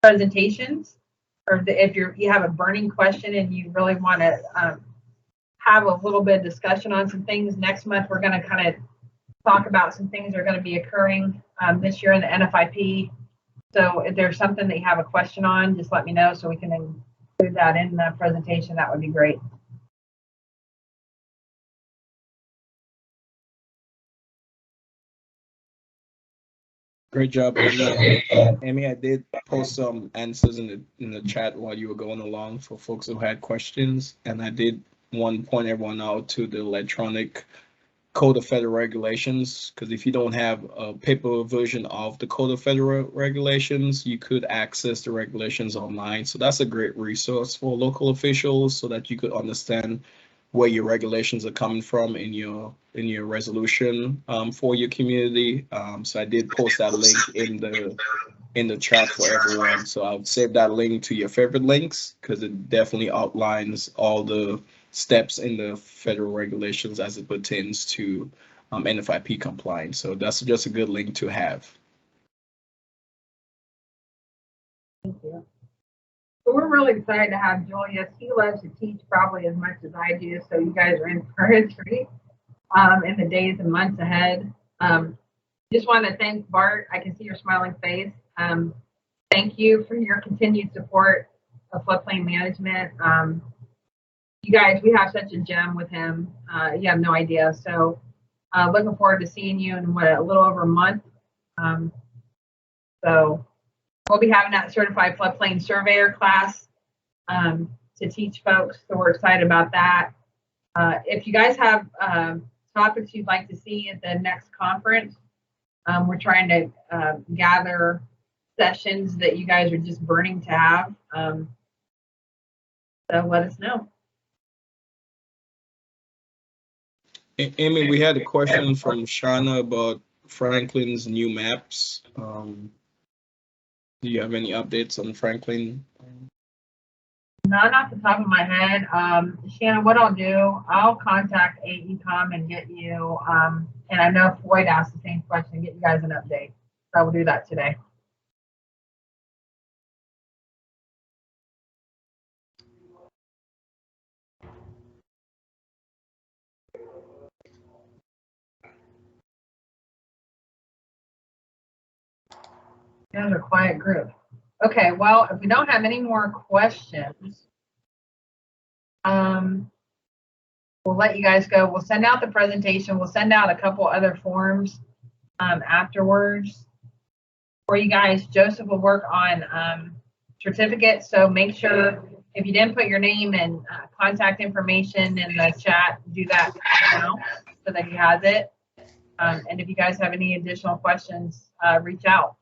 Speaker 1: presentations, or if you have a burning question and you really want to have a little bit of discussion on some things, next month we're going to kind of talk about some things that are going to be occurring this year in the NFIP. So if there's something that you have a question on, just let me know so we can include that in the presentation. That would be great.
Speaker 4: Great job, Amy. Amy, I did post some answers in the chat while you were going along for folks who had questions, and I did want to point everyone out to the electronic Code of Federal Regulations, because if you don't have a paper version of the Code of Federal Regulations, you could access the regulations online. So that's a great resource for local officials so that you could understand where your regulations are coming from in your resolution for your community. So I did post that link in the chat for everyone. So I'll save that link to your favorite links, because it definitely outlines all the steps in the federal regulations as it pertains to NFIP compliance. So that's just a good link to have.
Speaker 1: Thank you. So we're really excited to have Julius. He loves to teach probably as much as I do, so you guys are in for a treat in the days and months ahead. Just want to thank Bart. I can see your smiling face. Thank you for your continued support of floodplain management. You guys, we have such a gem with him. You have no idea. So looking forward to seeing you in a little over a month. So we'll be having that certified floodplain surveyor class to teach folks. So we're excited about that. If you guys have topics you'd like to see at the next conference, we're trying to gather sessions that you guys are just burning to have. So let us know.
Speaker 4: Amy, we had a question from Shauna about Franklin's new maps. Do you have any updates on Franklin?
Speaker 1: Not off the top of my head. Shannon, what I'll do, I'll contact AECOM and get you, and I know Floyd asked the same question, get you guys an update. So I will do that today. You guys are a quiet group. Okay, well, if we don't have any more questions, we'll let you guys go. We'll send out the presentation. We'll send out a couple other forms afterwards. for you guys. Joseph will work on certificates, so make sure if you didn't put your name and contact information in the chat, do that now so that he has it. And if you guys have any additional questions, reach out.